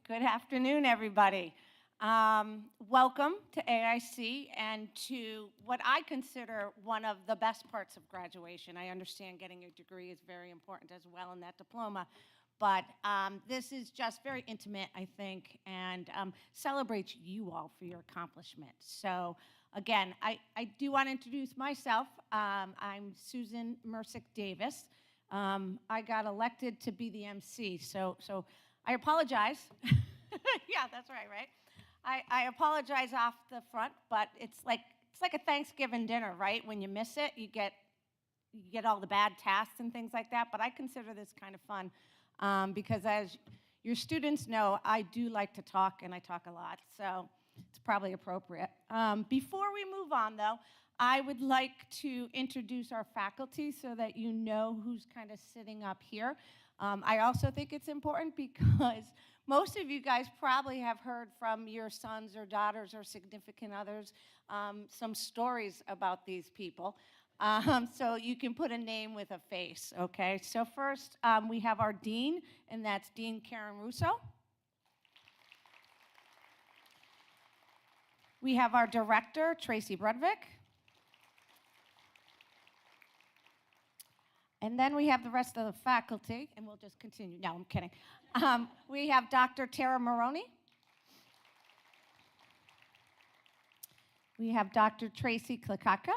Good afternoon, everybody. Welcome to AIC and to what I consider one of the best parts of graduation. I understand getting a degree is very important as well in that diploma, but this is just very intimate, I think, and celebrates you all for your accomplishments. So again, I do want to introduce myself. I'm Susan Mercick Davis. I got elected to be the MC, so I apologize. Yeah, that's right? I apologize off the front, but it's like a Thanksgiving dinner, right? When you miss it, you get all the bad tasks and things like that. But I consider this kind of fun because, as your students know, I do like to talk, and I talk a lot, so it's probably appropriate. Before we move on, though, I would like to introduce our faculty so that you know who's kind of sitting up here. I also think it's important because most of you guys probably have heard from your sons or daughters or significant others some stories about these people. So you can put a name with a face, okay? So first, we have our dean, and that's Dean Karen Russo. We have our director, Tracy Brudvik. And then we have the rest of the faculty, and we'll just continue. No, I'm kidding. We have Dr. Tara Maroney. We have Dr. Tracy Klikaka.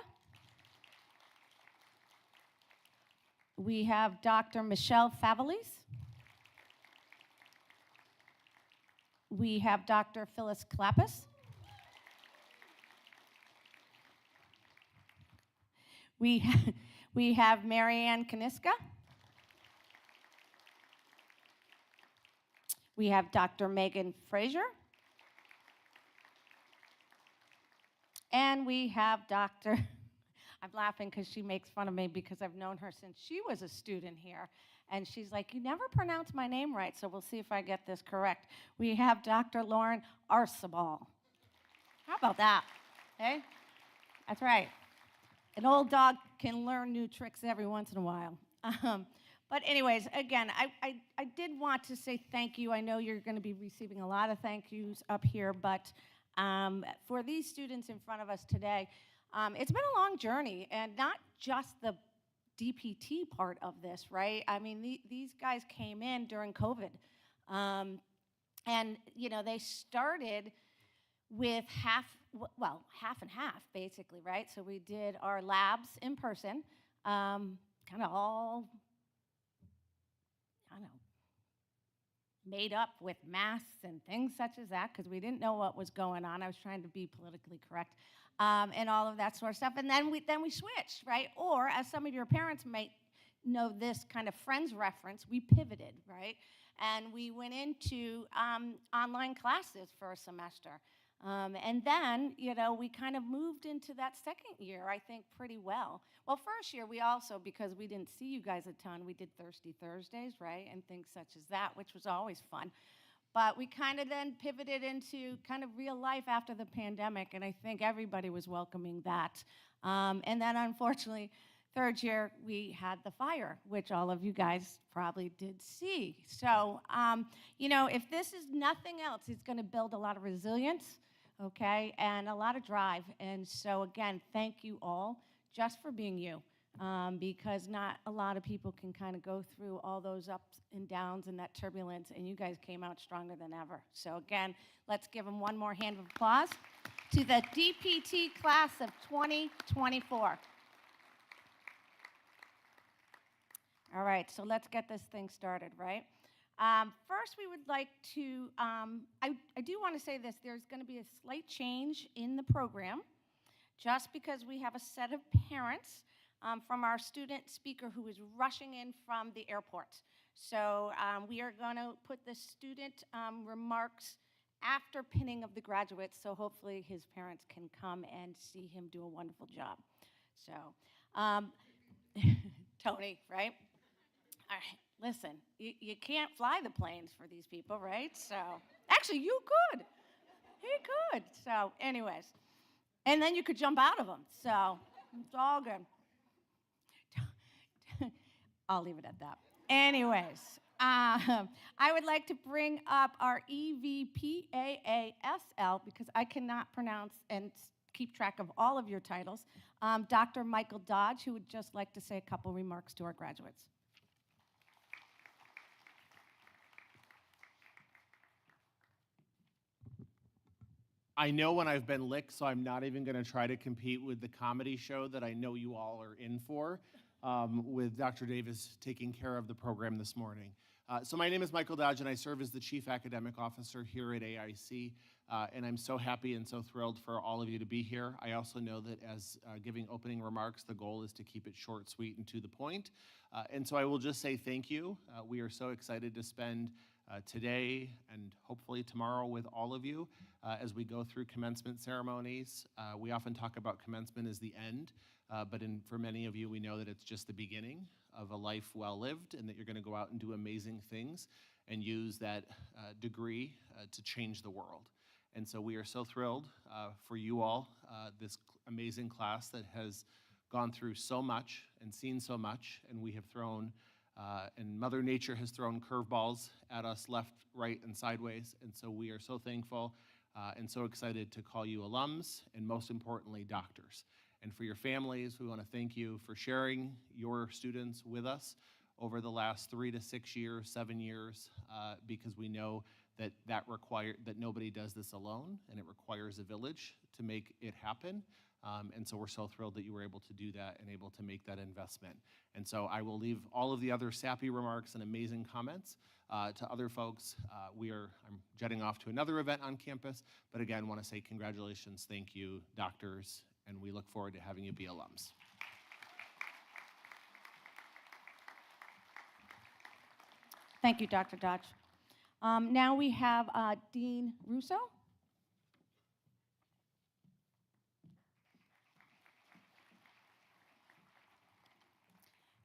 We have Dr. Michelle Favalis. We have Dr. Phyllis Klappis. We have Marianne Kaniska. We have Dr. Megan Frazier. And we have Dr. I'm laughing because she makes fun of me because I've known her since she was a student here. And she's like, you never pronounce my name right, so we'll see if I get this correct. We have Dr. Lauren Arcibal. How about that? Hey? That's right. An old dog can learn new tricks every once in a while. But anyways, again, I did want to say thank you. I know you're going to be receiving a lot of thank yous up here, but for these students in front of us today, it's been a long journey, and not just the DPT part of this, right? I mean, these guys came in during COVID, and, you know, they started with half and half, basically, right? So we did our labs in person, kind of all, I don't know, made up with masks and things such as that, because we didn't know what was going on. I was trying to be politically correct, and all of that sort of stuff. And then we switched, right? Or, as some of your parents might know this kind of Friends reference, we pivoted, right? And we went into online classes for a semester. And then, you know, we kind of moved into that second year, I think, pretty well. Well, first year, we also, because we didn't see you guys a ton, we did Thirsty Thursdays, right, and things such as that, which was always fun. But we kind of then pivoted into kind of real life after the pandemic, and I think everybody was welcoming that. And then, unfortunately, third year, we had the fire, which all of you guys probably did see. So, you know, if this is nothing else, it's going to build a lot of resilience, okay, and a lot of drive. And so, again, thank you all just for being you, because not a lot of people can kind of go through all those ups and downs and that turbulence, and you guys came out stronger than ever. So, again, let's give them one more hand of applause to the DPT class of 2024. All right, so let's get this thing started, right? First, we would like to, I do want to say this, there's going to be a slight change in the program, just because we have a set of parents from our student speaker who is rushing in from the airport. So we are going to put the student remarks after pinning of the graduates, so hopefully his parents can come and see him do a wonderful job. So, Tony, right? All right, listen, you can't fly the planes for these people, right? So, actually, you could. He could. So, anyways, and then you could jump out of them. So, it's all good. I'll leave it at that. Anyways, I would like to bring up our EVPAASL because I cannot pronounce and keep track of all of your titles. Dr. Michael Dodge, who would just like to say a couple remarks to our graduates. I know when I've been licked, so I'm not even going to try to compete with the comedy show that I know you all are in for, with Dr. Davis taking care of the program this morning. So my name is Michael Dodge, and I serve as the Chief Academic Officer here at AIC, and I'm so happy and so thrilled for all of you to be here. I also know that as giving opening remarks, the goal is to keep it short, sweet, and to the point. And so I will just say thank you. We are so excited to spend today and hopefully tomorrow with all of you as we go through commencement ceremonies. We often talk about commencement as the end, but for many of you, we know that it's just the beginning of a life well lived and that you're going to go out and do amazing things and use that degree to change the world. And so we are so thrilled for you all, this amazing class that has gone through so much and seen so much, and we have thrown and Mother Nature has thrown curveballs at us left, right, and sideways. And so we are so thankful and so excited to call you alums and most importantly, doctors. And for your families, we want to thank you for sharing your students with us over the last 3 to 6 years, 7 years, because we know that that nobody does this alone, and it requires a village to make it happen. And so we're so thrilled that you were able to do that and able to make that investment. And so I will leave all of the other sappy remarks and amazing comments to other folks. I'm jetting off to another event on campus, but again, want to say congratulations, thank you, doctors, and we look forward to having you be alums. Thank you, Dr. Dodge. Now we have Dean Russo.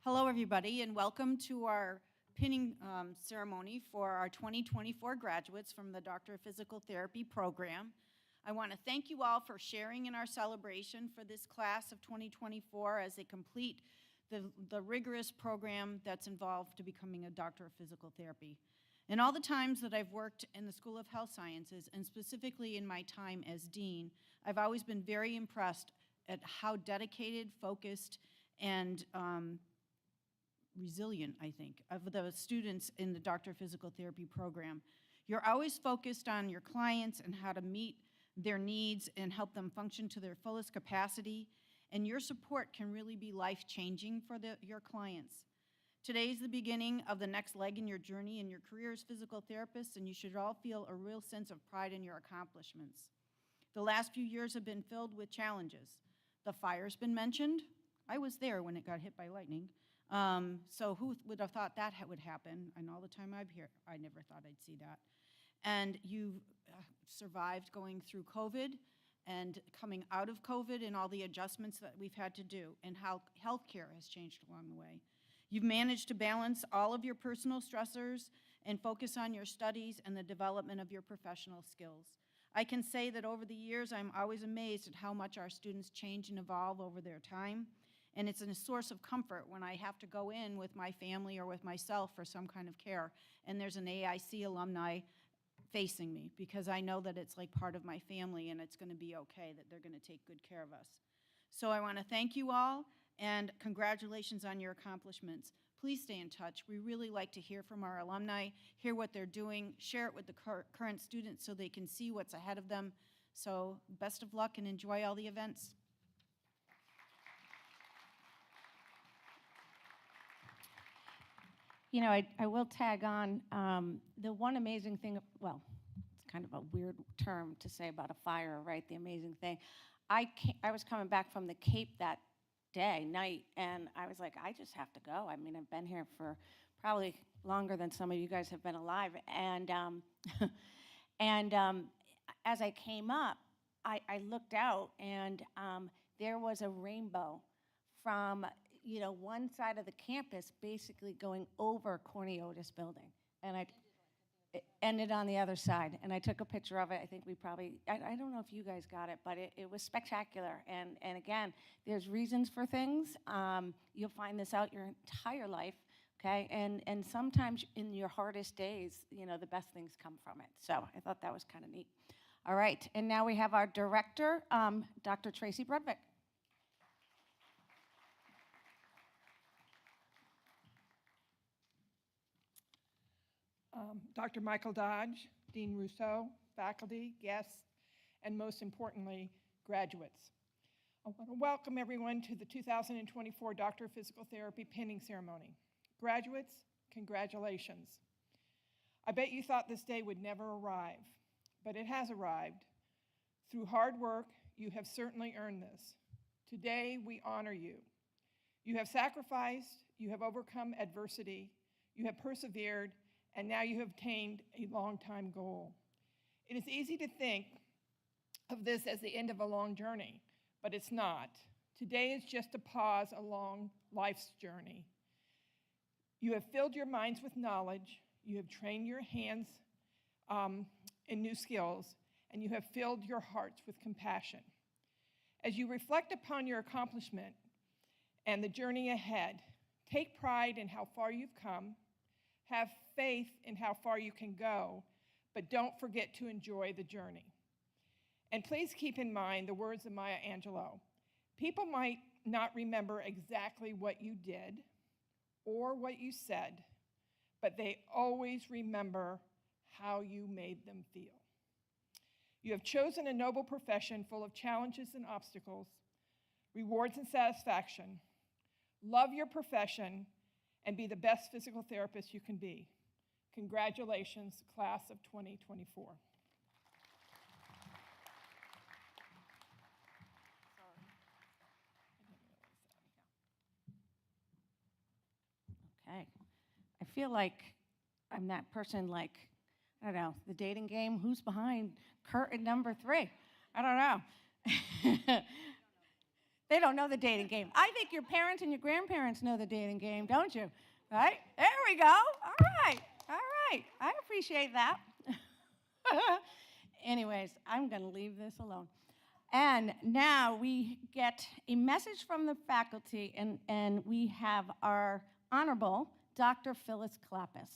Hello, everybody, and welcome to our pinning ceremony for our 2024 graduates from the Doctor of Physical Therapy program. I want to thank you all for sharing in our celebration for this class of 2024 as they complete the rigorous program that's involved to becoming a Doctor of Physical Therapy. In all the times that I've worked in the School of Health Sciences, and specifically in my time as dean, I've always been very impressed at how dedicated, focused, and resilient, I think, of the students in the Doctor of Physical Therapy program. You're always focused on your clients and how to meet their needs and help them function to their fullest capacity, and your support can really be life-changing for your clients. Today is the beginning of the next leg in your journey in your career as physical therapists, and you should all feel a real sense of pride in your accomplishments. The last few years have been filled with challenges. The fire's been mentioned. I was there when it got hit by lightning. So who would have thought that would happen? And all the time I'm here, I never thought I'd see that. And you've survived going through COVID and coming out of COVID and all the adjustments that we've had to do and how healthcare has changed along the way. You've managed to balance all of your personal stressors and focus on your studies and the development of your professional skills. I can say that over the years, I'm always amazed at how much our students change and evolve over their time. And it's a source of comfort when I have to go in with my family or with myself for some kind of care, and there's an AIC alumni facing me, because I know that it's like part of my family and it's going to be okay, that they're going to take good care of us. So I want to thank you all, and congratulations on your accomplishments. Please stay in touch. We really like to hear from our alumni, hear what they're doing, share it with the current students so they can see what's ahead of them. So best of luck and enjoy all the events. You know, I will tag on the one amazing thing, well, it's kind of a weird term to say about a fire, right? The amazing thing. I was coming back from the Cape that night, and I was like, I just have to go. I mean, I've been here for probably longer than some of you guys have been alive. And as I came up, I looked out, and there was a rainbow from one side of the campus basically going over Corniotis building. And it ended on the other side. And I took a picture of it. I think we probably, I don't know if you guys got it, but it was spectacular. And again, there's reasons for things. You'll find this out your entire life, okay? And sometimes in your hardest days, you know, the best things come from it. So I thought that was kind of neat. All right, and now we have our director, Dr. Tracy Brudvik. Dr. Michael Dodge, Dean Rousseau, faculty, guests, and most importantly, graduates. I want to welcome everyone to the 2024 Doctor of Physical Therapy pinning ceremony. Graduates, congratulations. I bet you thought this day would never arrive, but it has arrived. Through hard work, you have certainly earned this. Today, we honor you. You have sacrificed, you have overcome adversity, you have persevered, and now you have attained a long-time goal. It is easy to think of this as the end of a long journey, but it's not. Today is just a pause along life's journey. You have filled your minds with knowledge, you have trained your hands in new skills, and you have filled your hearts with compassion. As you reflect upon your accomplishment and the journey ahead, take pride in how far you've come, have faith in how far you can go, but don't forget to enjoy the journey. And please keep in mind the words of Maya Angelou. People might not remember exactly what you did or what you said, but they always remember how you made them feel. You have chosen a noble profession full of challenges and obstacles, rewards and satisfaction. Love your profession and be the best physical therapist you can be. Congratulations, class of 2024. Okay. I feel like I'm that person, like, I don't know, the dating game, who's behind curtain number 3? I don't know. They don't know the dating game. I think your parents and your grandparents know the dating game, don't you? Right? There we go. All right. All right. I appreciate that. Anyways, I'm going to leave this alone. And now we get a message from the faculty, and we have our Honorable Dr. Phyllis Clappis.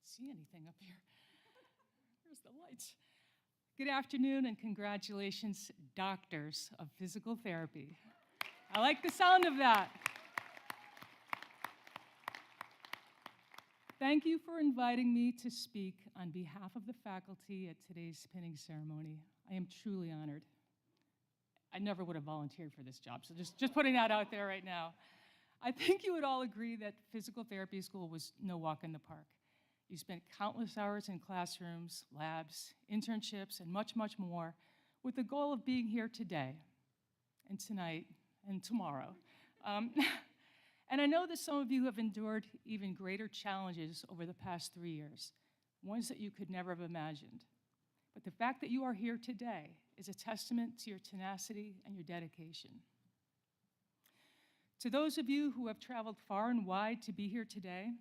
See anything up here. Where's the lights? Good afternoon and congratulations, doctors of physical therapy. I like the sound of that. Thank you for inviting me to speak on behalf of the faculty at today's pinning ceremony. I am truly honored. I never would have volunteered for this job, so just putting that out there right now. I think you would all agree that physical therapy school was no walk in the park. You spent countless hours in classrooms, labs, internships, and much, much more with the goal of being here today and tonight and tomorrow. And I know that some of you have endured even greater challenges over the past 3 years, ones that you could never have imagined. But the fact that you are here today is a testament to your tenacity and your dedication. To those of you who have traveled far and wide to be here today,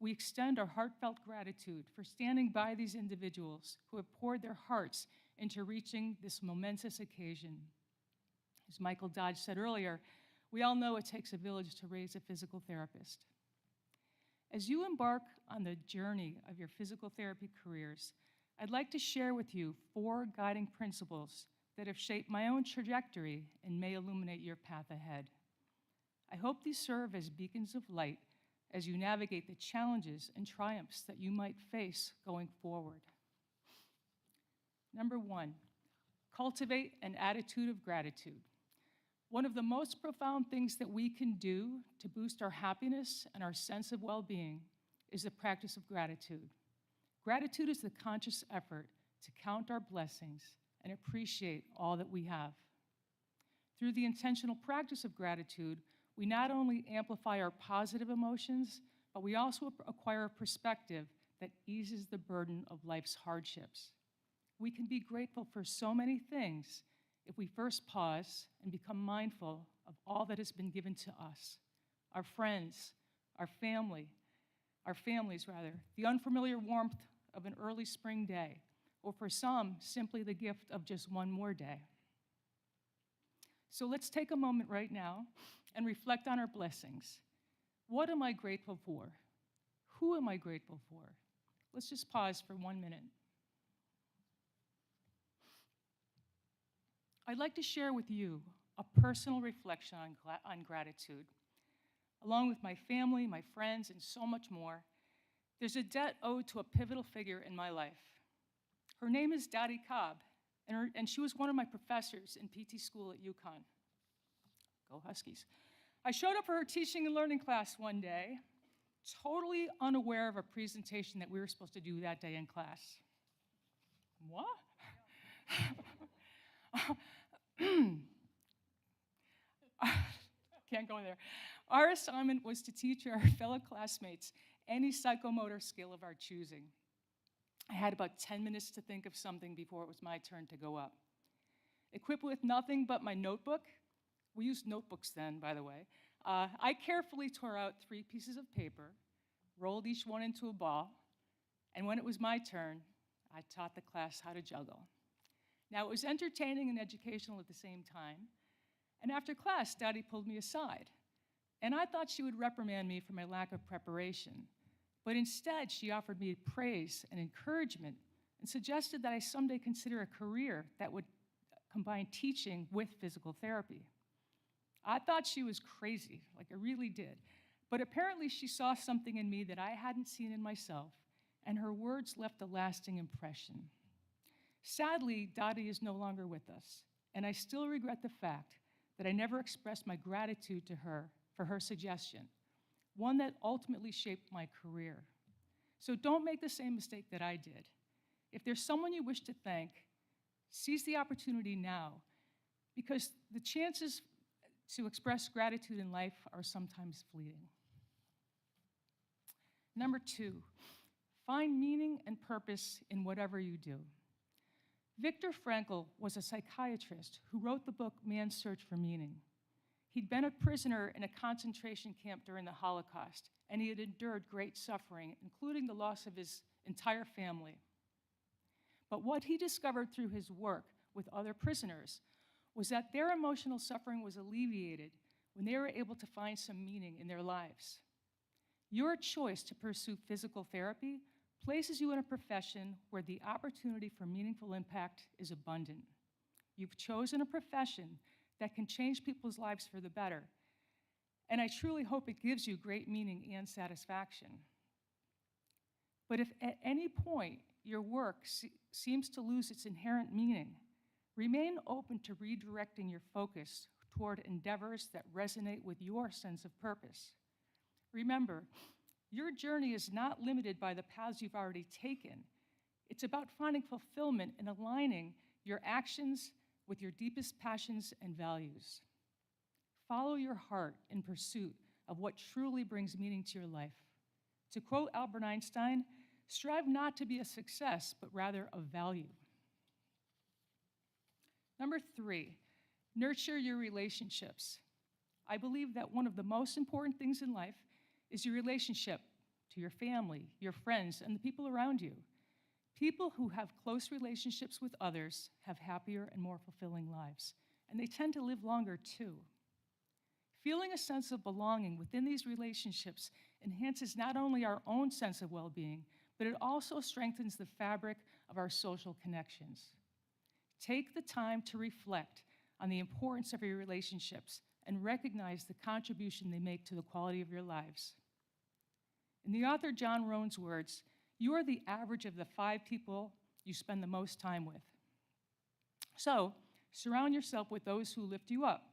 we extend our heartfelt gratitude for standing by these individuals who have poured their hearts into reaching this momentous occasion. As Michael Dodge said earlier, we all know it takes a village to raise a physical therapist. As you embark on the journey of your physical therapy careers, I'd like to share with you 4 guiding principles that have shaped my own trajectory and may illuminate your path ahead. I hope these serve as beacons of light as you navigate the challenges and triumphs that you might face going forward. Number 1, cultivate an attitude of gratitude. One of the most profound things that we can do to boost our happiness and our sense of well-being is the practice of gratitude. Gratitude is the conscious effort to count our blessings and appreciate all that we have. Through the intentional practice of gratitude, we not only amplify our positive emotions, but we also acquire a perspective that eases the burden of life's hardships. We can be grateful for so many things if we first pause and become mindful of all that has been given to us, our friends, our families, the unfamiliar warmth of an early spring day, or for some, simply the gift of just one more day. So let's take a moment right now and reflect on our blessings. What am I grateful for? Who am I grateful for? Let's just pause for 1 minute. I'd like to share with you a personal reflection on gratitude. Along with my family, my friends, and so much more, there's a debt owed to a pivotal figure in my life. Her name is Dottie Cobb, and she was one of my professors in PT school at UConn. Go Huskies. I showed up for her teaching and learning class one day, totally unaware of a presentation that we were supposed to do that day in class. What? Can't go there. Our assignment was to teach our fellow classmates any psychomotor skill of our choosing. I had about 10 minutes to think of something before it was my turn to go up. Equipped with nothing but my notebook, we used notebooks then, by the way, I carefully tore out 3 pieces of paper, rolled each one into a ball, and when it was my turn, I taught the class how to juggle. Now, it was entertaining and educational at the same time, and after class, Dottie pulled me aside, and I thought she would reprimand me for my lack of preparation, but instead, she offered me praise and encouragement and suggested that I someday consider a career that would combine teaching with physical therapy. I thought she was crazy, like I really did, but apparently she saw something in me that I hadn't seen in myself, and her words left a lasting impression. Sadly, Dottie is no longer with us, and I still regret the fact that I never expressed my gratitude to her for her suggestion, one that ultimately shaped my career. So don't make the same mistake that I did. If there's someone you wish to thank, seize the opportunity now, because the chances to express gratitude in life are sometimes fleeting. Number 2, find meaning and purpose in whatever you do. Viktor Frankl was a psychiatrist who wrote the book Man's Search for Meaning. He'd been a prisoner in a concentration camp during the Holocaust, and he had endured great suffering, including the loss of his entire family. But what he discovered through his work with other prisoners was that their emotional suffering was alleviated when they were able to find some meaning in their lives. Your choice to pursue physical therapy places you in a profession where the opportunity for meaningful impact is abundant. You've chosen a profession that can change people's lives for the better, and I truly hope it gives you great meaning and satisfaction. But if at any point your work seems to lose its inherent meaning, remain open to redirecting your focus toward endeavors that resonate with your sense of purpose. Remember, your journey is not limited by the paths you've already taken. It's about finding fulfillment and aligning your actions with your deepest passions and values. Follow your heart in pursuit of what truly brings meaning to your life. To quote Albert Einstein, strive not to be a success, but rather a value. Number 3, nurture your relationships. I believe that one of the most important things in life is your relationship to your family, your friends, and the people around you. People who have close relationships with others have happier and more fulfilling lives, and they tend to live longer too. Feeling a sense of belonging within these relationships enhances not only our own sense of well-being, but it also strengthens the fabric of our social connections. Take the time to reflect on the importance of your relationships and recognize the contribution they make to the quality of your lives. In the author John Rohn's words, you are the average of the 5 people you spend the most time with. So, surround yourself with those who lift you up,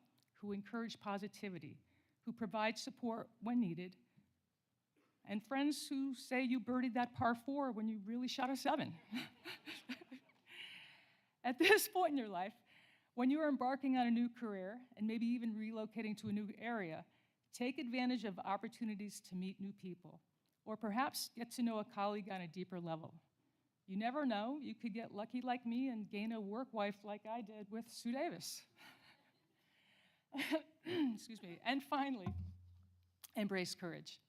who encourage positivity, who provide support when needed, and friends who say you birdied that par 4 when you really shot a 7. At this point in your life, when you are embarking on a new career and maybe even relocating to a new area, take advantage of opportunities to meet new people, or perhaps get to know a colleague on a deeper level. You never know, you could get lucky like me and gain a work wife like I did with Sue Davis. Excuse me. And finally, embrace courage.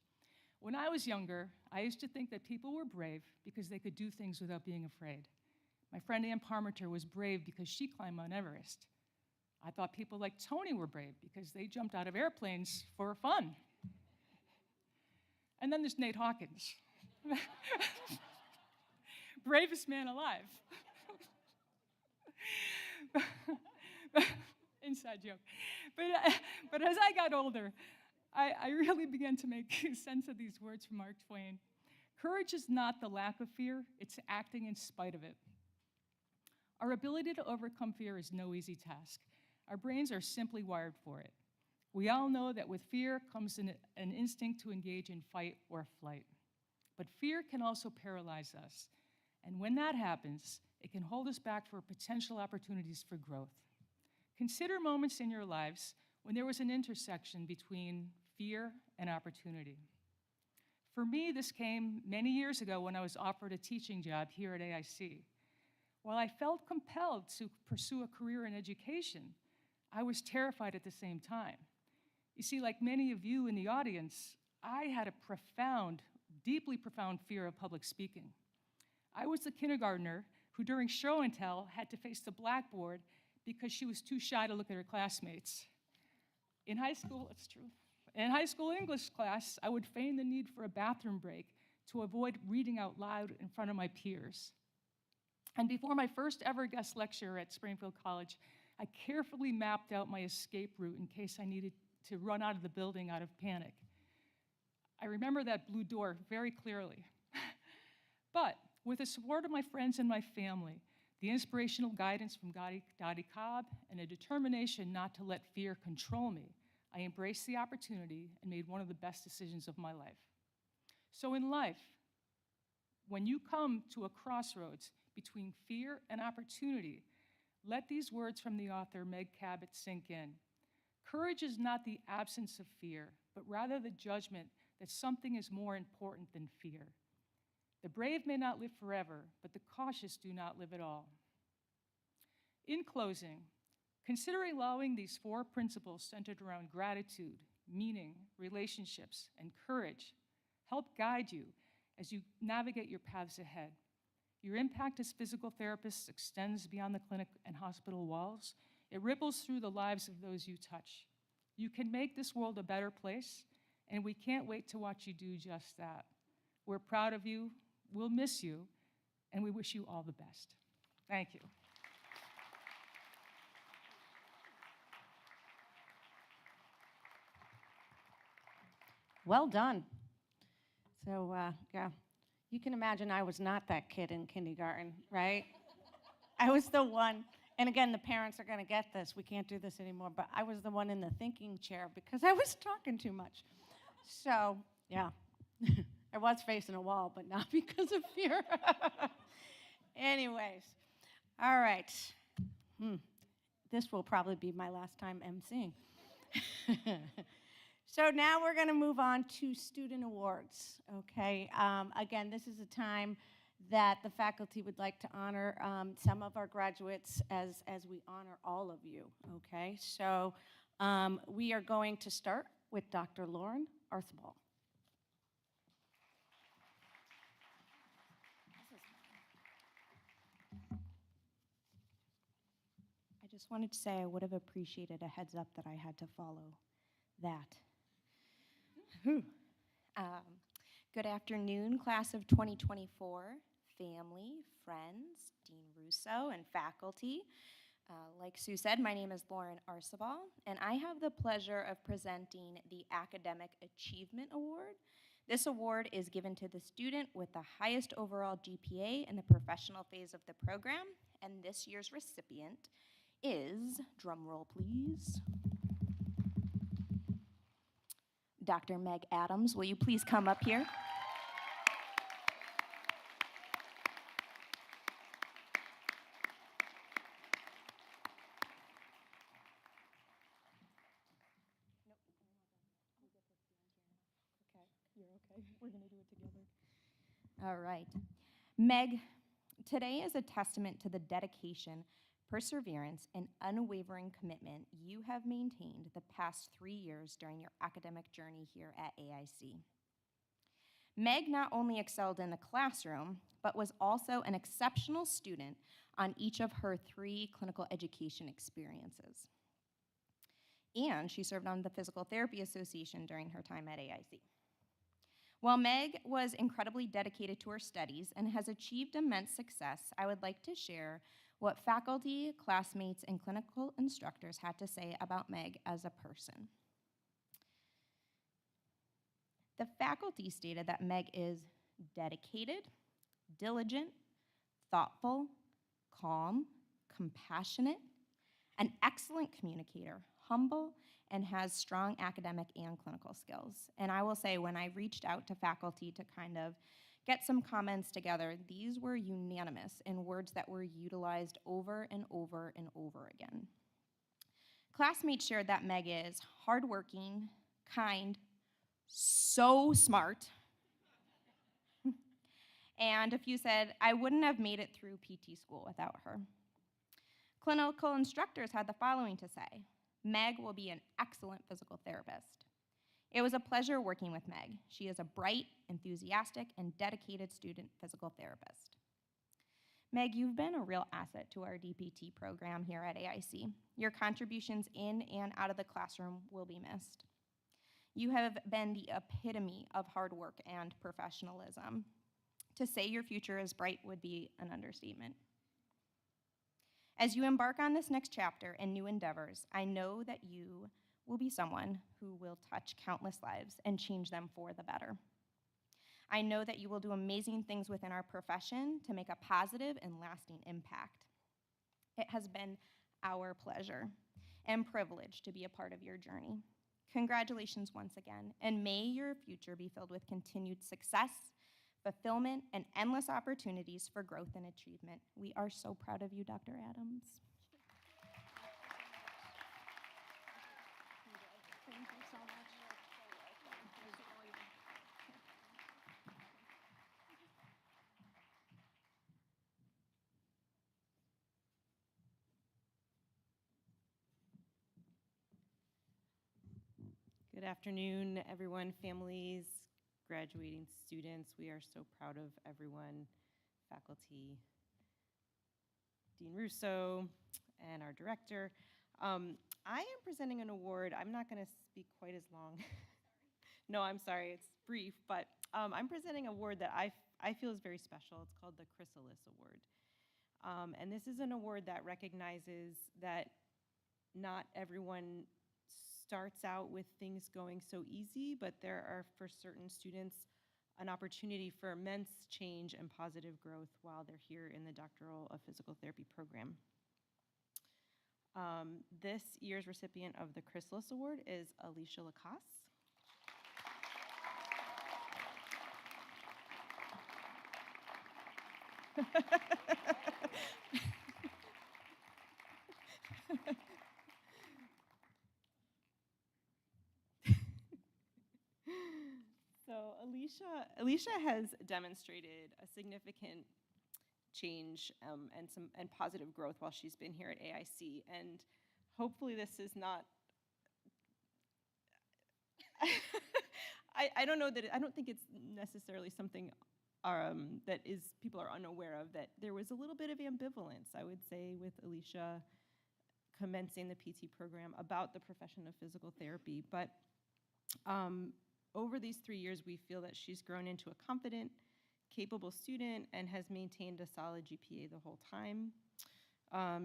When I was younger, I used to think that people were brave because they could do things without being afraid. My friend Ann Parmenter was brave because she climbed Mount Everest. I thought people like Tony were brave because they jumped out of airplanes for fun. And then there's Nate Hawkins, bravest man alive. Inside joke. But as I got older, I really began to make sense of these words from Mark Twain. Courage is not the lack of fear, it's acting in spite of it. Our ability to overcome fear is no easy task. Our brains are simply wired for it. We all know that with fear comes an instinct to engage in fight or flight. But fear can also paralyze us. And when that happens, it can hold us back for potential opportunities for growth. Consider moments in your lives when there was an intersection between fear and opportunity. For me, this came many years ago when I was offered a teaching job here at AIC. While I felt compelled to pursue a career in education, I was terrified at the same time. You see, like many of you in the audience, I had a profound, deeply profound fear of public speaking. I was the kindergartner who during show and tell had to face the blackboard because she was too shy to look at her classmates. In high school, it's true. In high school English class, I would feign the need for a bathroom break to avoid reading out loud in front of my peers. And before my first ever guest lecture at Springfield College, I carefully mapped out my escape route in case I needed to run out of the building out of panic. I remember that blue door very clearly. But with the support of my friends and my family, the inspirational guidance from Dottie Cobb, and a determination not to let fear control me, I embraced the opportunity and made one of the best decisions of my life. So in life, when you come to a crossroads between fear and opportunity, let these words from the author Meg Cabot sink in. Courage is not the absence of fear, but rather the judgment that something is more important than fear. The brave may not live forever, but the cautious do not live at all. In closing, consider allowing these 4 principles centered around gratitude, meaning, relationships, and courage help guide you as you navigate your paths ahead. Your impact as physical therapists extends beyond the clinic and hospital walls. It ripples through the lives of those you touch. You can make this world a better place, and we can't wait to watch you do just that. We're proud of you, we'll miss you, and we wish you all the best. Thank you. Well done. So, yeah, you can imagine I was not that kid in kindergarten, right? I was the one, and again, the parents are going to get this. We can't do this anymore, but I was the one in the thinking chair because I was talking too much. So, yeah, I was facing a wall, but not because of fear. Anyways, all right. This will probably be my last time emceeing. So now we're going to move on to student awards, okay? Again, this is a time that the faculty would like to honor some of our graduates as we honor all of you, okay? So we are going to start with Dr. Lauren Archibald. I just wanted to say I would have appreciated a heads up that I had to follow that. Good afternoon, class of 2024, family, friends, Dean Russo, and faculty. Like Sue said, my name is Lauren Archibald, and I have the pleasure of presenting the Academic Achievement Award. This award is given to the student with the highest overall GPA in the professional phase of the program, and this year's recipient is, drum roll please, Dr. Meg Adams. Will you please come up here? You're okay. We're going to do it together. All right. Meg, today is a testament to the dedication, perseverance, and unwavering commitment you have maintained the past 3 years during your academic journey here at AIC. Meg not only excelled in the classroom, but was also an exceptional student on each of her 3 clinical education experiences. And she served on the Physical Therapy Association during her time at AIC. While Meg was incredibly dedicated to her studies and has achieved immense success, I would like to share what faculty, classmates, and clinical instructors had to say about Meg as a person. The faculty stated that Meg is dedicated, diligent, thoughtful, calm, compassionate, an excellent communicator, humble, and has strong academic and clinical skills. And I will say, when I reached out to faculty to kind of get some comments together, these were unanimous in words that were utilized over and over and over again. Classmates shared that Meg is hardworking, kind, so smart, and a few said, I wouldn't have made it through PT school without her. Clinical instructors had the following to say: Meg will be an excellent physical therapist. It was a pleasure working with Meg. She is a bright, enthusiastic, and dedicated student physical therapist. Meg, you've been a real asset to our DPT program here at AIC. Your contributions in and out of the classroom will be missed. You have been the epitome of hard work and professionalism. To say your future is bright would be an understatement. As you embark on this next chapter and new endeavors, I know that you will be someone who will touch countless lives and change them for the better. I know that you will do amazing things within our profession to make a positive and lasting impact. It has been our pleasure and privilege to be a part of your journey. Congratulations once again, and may your future be filled with continued success, fulfillment, and endless opportunities for growth and achievement. We are so proud of you, Dr. Adams. Thank you so much. Good afternoon, everyone, families, graduating students. We are so proud of everyone, faculty, Dean Russo, and our director. I am presenting an award. I'm not going to speak quite as long. No, I'm sorry, it's brief, but I'm presenting an award that I feel is very special. It's called the Chrysalis Award. And this is an award that recognizes that not everyone starts out with things going so easy, but there are, for certain students, an opportunity for immense change and positive growth while they're here in the Doctoral of Physical Therapy program. This year's recipient of the Chrysalis Award is Alicia Lacasse. So Alicia has demonstrated a significant change and positive growth while she's been here at AIC, and hopefully this is not. I don't know that I don't think it's necessarily something that people are unaware of, that there was a little bit of ambivalence, I would say, with Alicia commencing the PT program about the profession of physical therapy, but. Over these 3 years, we feel that she's grown into a confident, capable student and has maintained a solid GPA the whole time.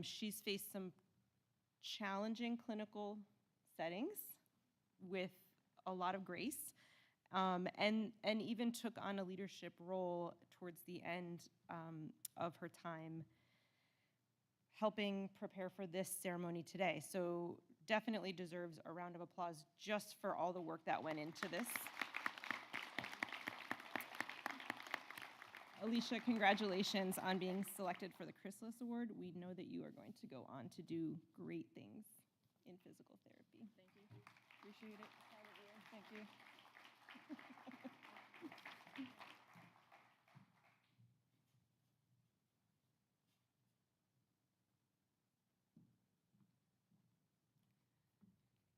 She's faced some challenging clinical settings with a lot of grace, and even took on a leadership role towards the end of her time helping prepare for this ceremony today. So definitely deserves a round of applause just for all the work that went into this. Alicia, congratulations on being selected for the Chrysalis Award. We know that you are going to go on to do great things in physical therapy. Thank you. Appreciate it. Proud of you. Thank you.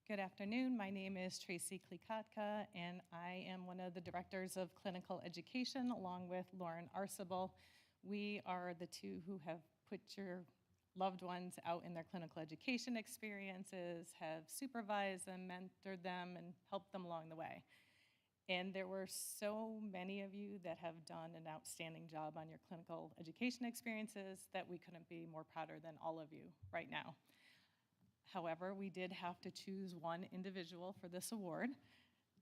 Good afternoon. My name is Tracy Klikatka, and I am one of the directors of clinical education, along with Lauren Arcibal. We are the two who have put your loved ones out in their clinical education experiences, have supervised them, mentored them, and helped them along the way. And there were so many of you that have done an outstanding job on your clinical education experiences that we couldn't be more prouder than all of you right now. However, we did have to choose one individual for this award.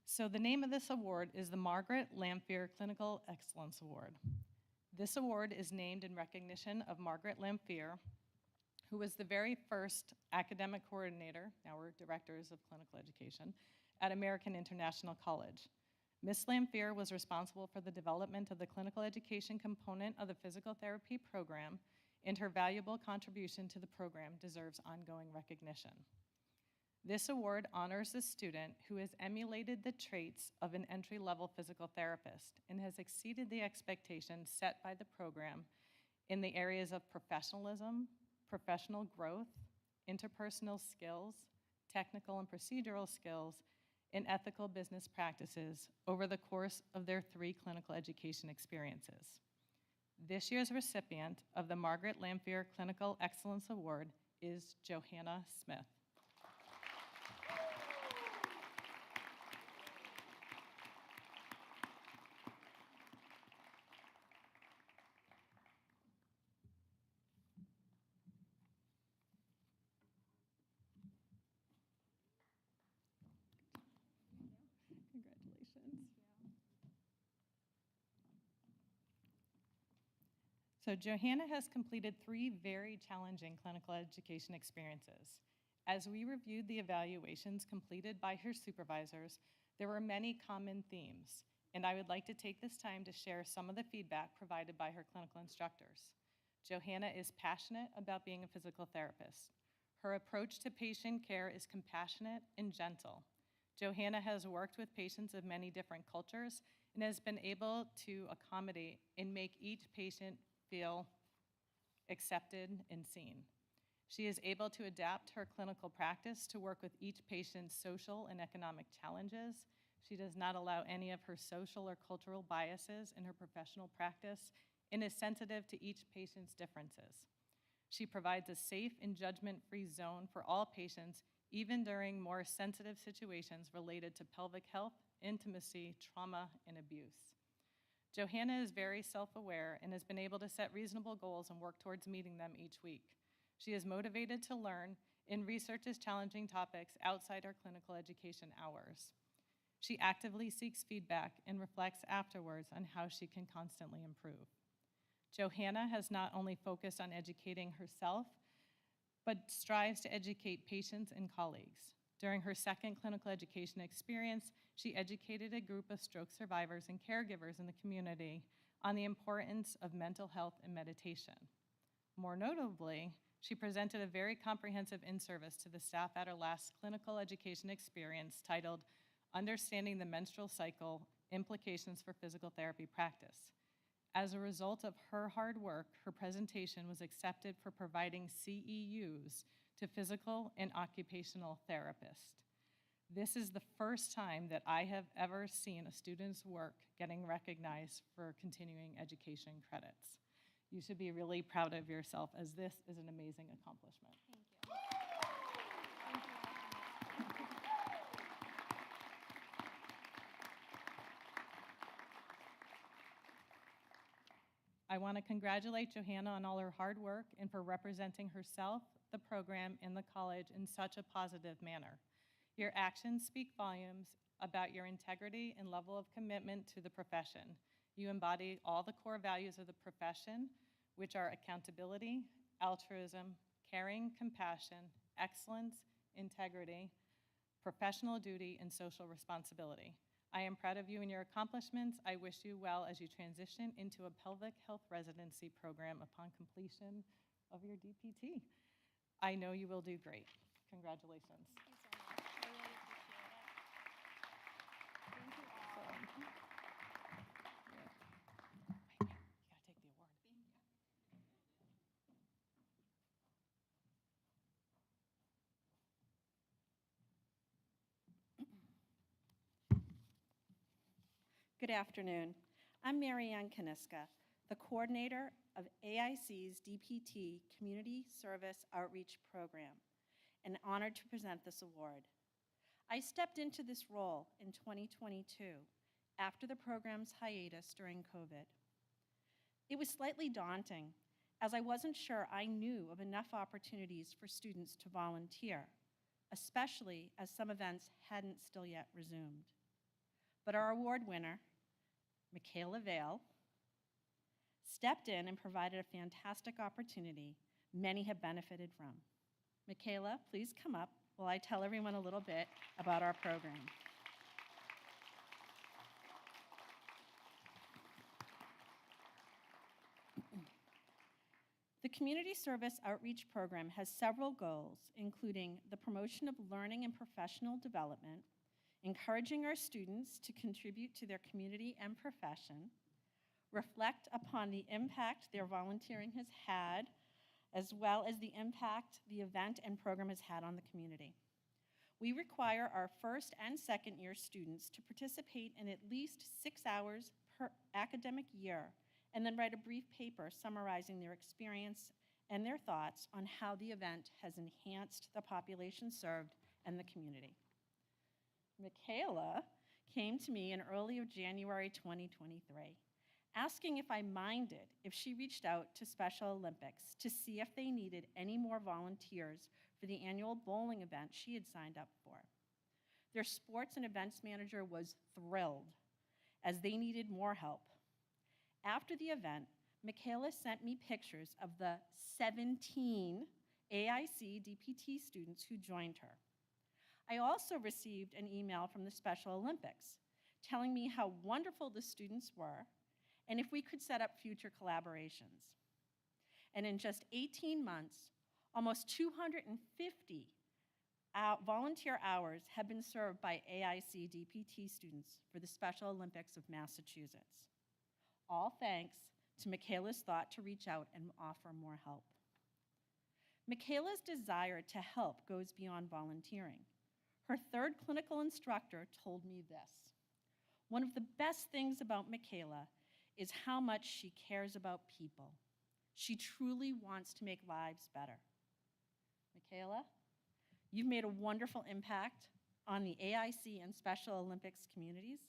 So the name of this award is the Margaret Lamphere Clinical Excellence Award. This award is named in recognition of Margaret Lamphere, who was the very first academic coordinator, now we're directors of clinical education, at American International College. Ms. Lamphere was responsible for the development of the clinical education component of the physical therapy program, and her valuable contribution to the program deserves ongoing recognition. This award honors the student who has emulated the traits of an entry-level physical therapist and has exceeded the expectations set by the program in the areas of professionalism, professional growth, interpersonal skills, technical and procedural skills, and ethical business practices over the course of their 3 clinical education experiences. This year's recipient of the Margaret Lamphere Clinical Excellence Award is Johanna Smith. Congratulations. So Johanna has completed 3 very challenging clinical education experiences. As we reviewed the evaluations completed by her supervisors, there were many common themes, and I would like to take this time to share some of the feedback provided by her clinical instructors. Johanna is passionate about being a physical therapist. Her approach to patient care is compassionate and gentle. Johanna has worked with patients of many different cultures and has been able to accommodate and make each patient feel accepted and seen. She is able to adapt her clinical practice to work with each patient's social and economic challenges. She does not allow any of her social or cultural biases in her professional practice and is sensitive to each patient's differences. She provides a safe and judgment-free zone for all patients, even during more sensitive situations related to pelvic health, intimacy, trauma, and abuse. Johanna is very self-aware and has been able to set reasonable goals and work towards meeting them each week. She is motivated to learn and researches challenging topics outside our clinical education hours. She actively seeks feedback and reflects afterwards on how she can constantly improve. Johanna has not only focused on educating herself, but strives to educate patients and colleagues. During her 2nd clinical education experience, she educated a group of stroke survivors and caregivers in the community on the importance of mental health and meditation. More notably, she presented a very comprehensive in-service to the staff at her last clinical education experience titled Understanding the Menstrual Cycle, Implications for Physical Therapy Practice. As a result of her hard work, her presentation was accepted for providing CEUs to physical and occupational therapists. This is the first time that I have ever seen a student's work getting recognized for continuing education credits. You should be really proud of yourself, as this is an amazing accomplishment. I want to congratulate Johanna on all her hard work and for representing herself, the program, and the college in such a positive manner. Your actions speak volumes about your integrity and level of commitment to the profession. You embody all the core values of the profession, which are accountability, altruism, caring, compassion, excellence, integrity, professional duty, and social responsibility. I am proud of you and your accomplishments. I wish you well as you transition into a pelvic health residency program upon completion of your DPT. I know you will do great. Congratulations. Good afternoon. I'm Marianne Kaniska, the coordinator of AIC's DPT Community Service Outreach Program, and honored to present this award. I stepped into this role in 2022 after the program's hiatus during COVID. It was slightly daunting, as I wasn't sure I knew of enough opportunities for students to volunteer, especially as some events hadn't still yet resumed. But our award winner, Michaela Vale, stepped in and provided a fantastic opportunity many have benefited from. Michaela, please come up while I tell everyone a little bit about our program. The Community Service Outreach Program has several goals, including the promotion of learning and professional development, encouraging our students to contribute to their community and profession, reflect upon the impact their volunteering has had, as well as the impact the event and program has had on the community. We require our first and second year students to participate in at least 6 hours per academic year, and then write a brief paper summarizing their experience and their thoughts on how the event has enhanced the population served and the community. Michaela came to me in early of January 2023, asking if I minded if she reached out to Special Olympics to see if they needed any more volunteers for the annual bowling event she had signed up for. Their sports and events manager was thrilled, as they needed more help. After the event, Michaela sent me pictures of the 17 AIC DPT students who joined her. I also received an email from the Special Olympics telling me how wonderful the students were and if we could set up future collaborations. And in just 18 months, almost 250 volunteer hours have been served by AIC DPT students for the Special Olympics of Massachusetts. All thanks to Michaela's thought to reach out and offer more help. Michaela's desire to help goes beyond volunteering. Her third clinical instructor told me this: one of the best things about Michaela is how much she cares about people. She truly wants to make lives better. Michaela, you've made a wonderful impact on the AIC and Special Olympics communities.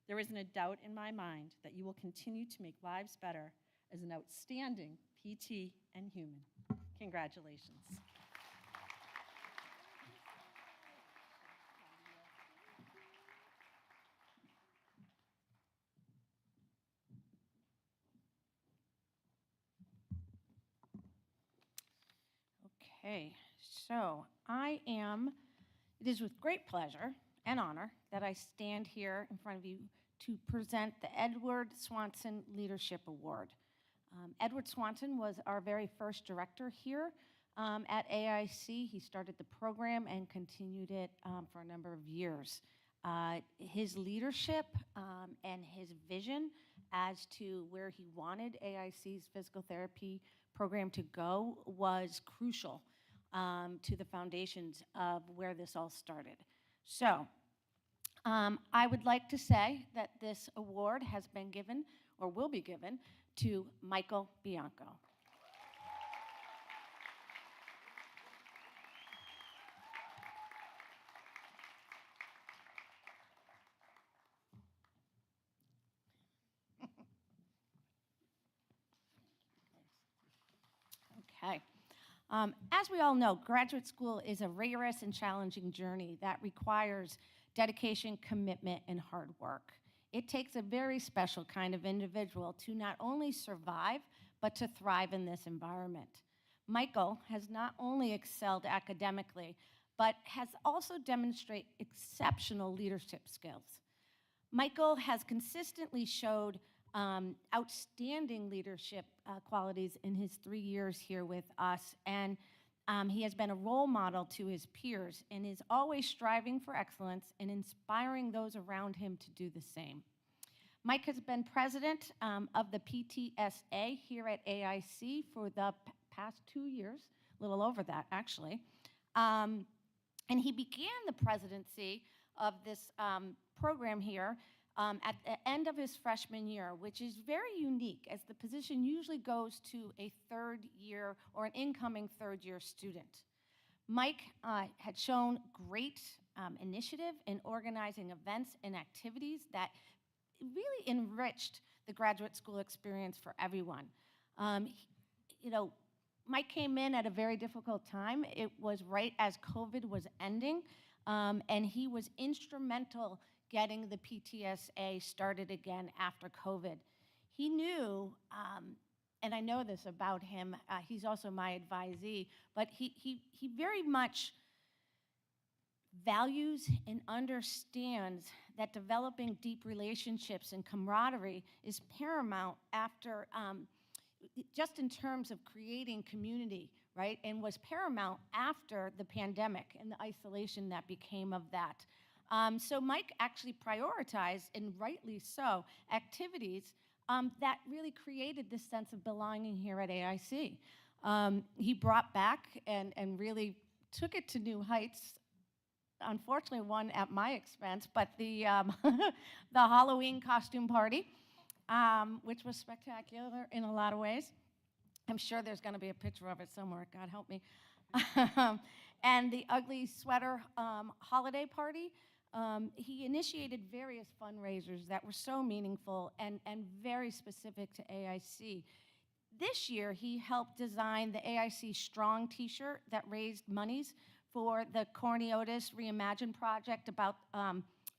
There isn't a doubt in my mind that you will continue to make lives better as an outstanding PT and human. Congratulations. Okay, so it is with great pleasure and honor that I stand here in front of you to present the Edward Swanson Leadership Award. Edward Swanson was our very first director here at AIC. He started the program and continued it for a number of years. His leadership and his vision as to where he wanted AIC's physical therapy program to go was crucial to the foundations of where this all started. So I would like to say that this award has been given, or will be given, to Michael Bianco. Okay. As we all know, graduate school is a rigorous and challenging journey that requires dedication, commitment, and hard work. It takes a very special kind of individual to not only survive, but to thrive in this environment. Michael has not only excelled academically, but has also demonstrated exceptional leadership skills. Michael has consistently showed outstanding leadership qualities in his 3 years here with us, and he has been a role model to his peers and is always striving for excellence and inspiring those around him to do the same. Mike has been president of the PTSA here at AIC for the past 2 years, a little over that actually, and he began the presidency of this program here at the end of his freshman year, which is very unique, as the position usually goes to a third year or an incoming third year student. Mike had shown great initiative in organizing events and activities that really enriched the graduate school experience for everyone. You know, Mike came in at a very difficult time. It was right as COVID was ending, and he was instrumental getting the PTSA started again after COVID. He knew, and I know this about him, he's also my advisee, but he very much values and understands that developing deep relationships and camaraderie is paramount after, just in terms of creating community, right? And was paramount after the pandemic and the isolation that became of that. So Mike actually prioritized, and rightly so, activities that really created this sense of belonging here at AIC. He brought back and really took it to new heights. Unfortunately, one at my expense, but the the Halloween costume party, which was spectacular in a lot of ways. I'm sure there's going to be a picture of it somewhere. God help me. And the ugly sweater holiday party. He initiated various fundraisers that were so meaningful and very specific to AIC. This year, he helped design the AIC Strong t-shirt that raised monies for the Corniotis Reimagine project about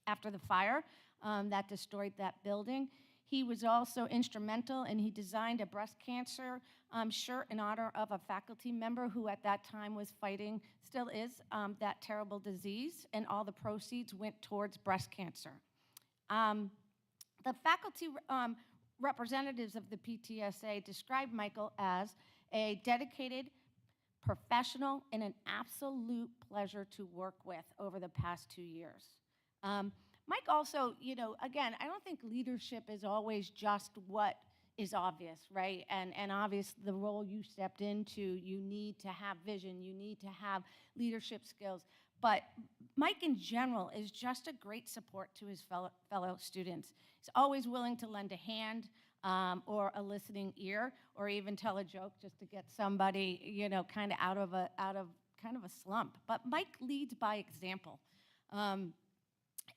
after the fire that destroyed that building. He was also instrumental, and he designed a breast cancer shirt in honor of a faculty member who at that time was fighting, still is, that terrible disease, and all the proceeds went towards breast cancer. The faculty representatives of the PTSA described Michael as a dedicated professional and an absolute pleasure to work with over the past 2 years. Mike also, you know, again, I don't think leadership is always just what is obvious, right? And obvious, the role you stepped into, you need to have vision, you need to have leadership skills. But Mike in general is just a great support to his fellow students. He's always willing to lend a hand or a listening ear, or even tell a joke just to get somebody, you know, kind of out of kind of a slump. But Mike leads by example.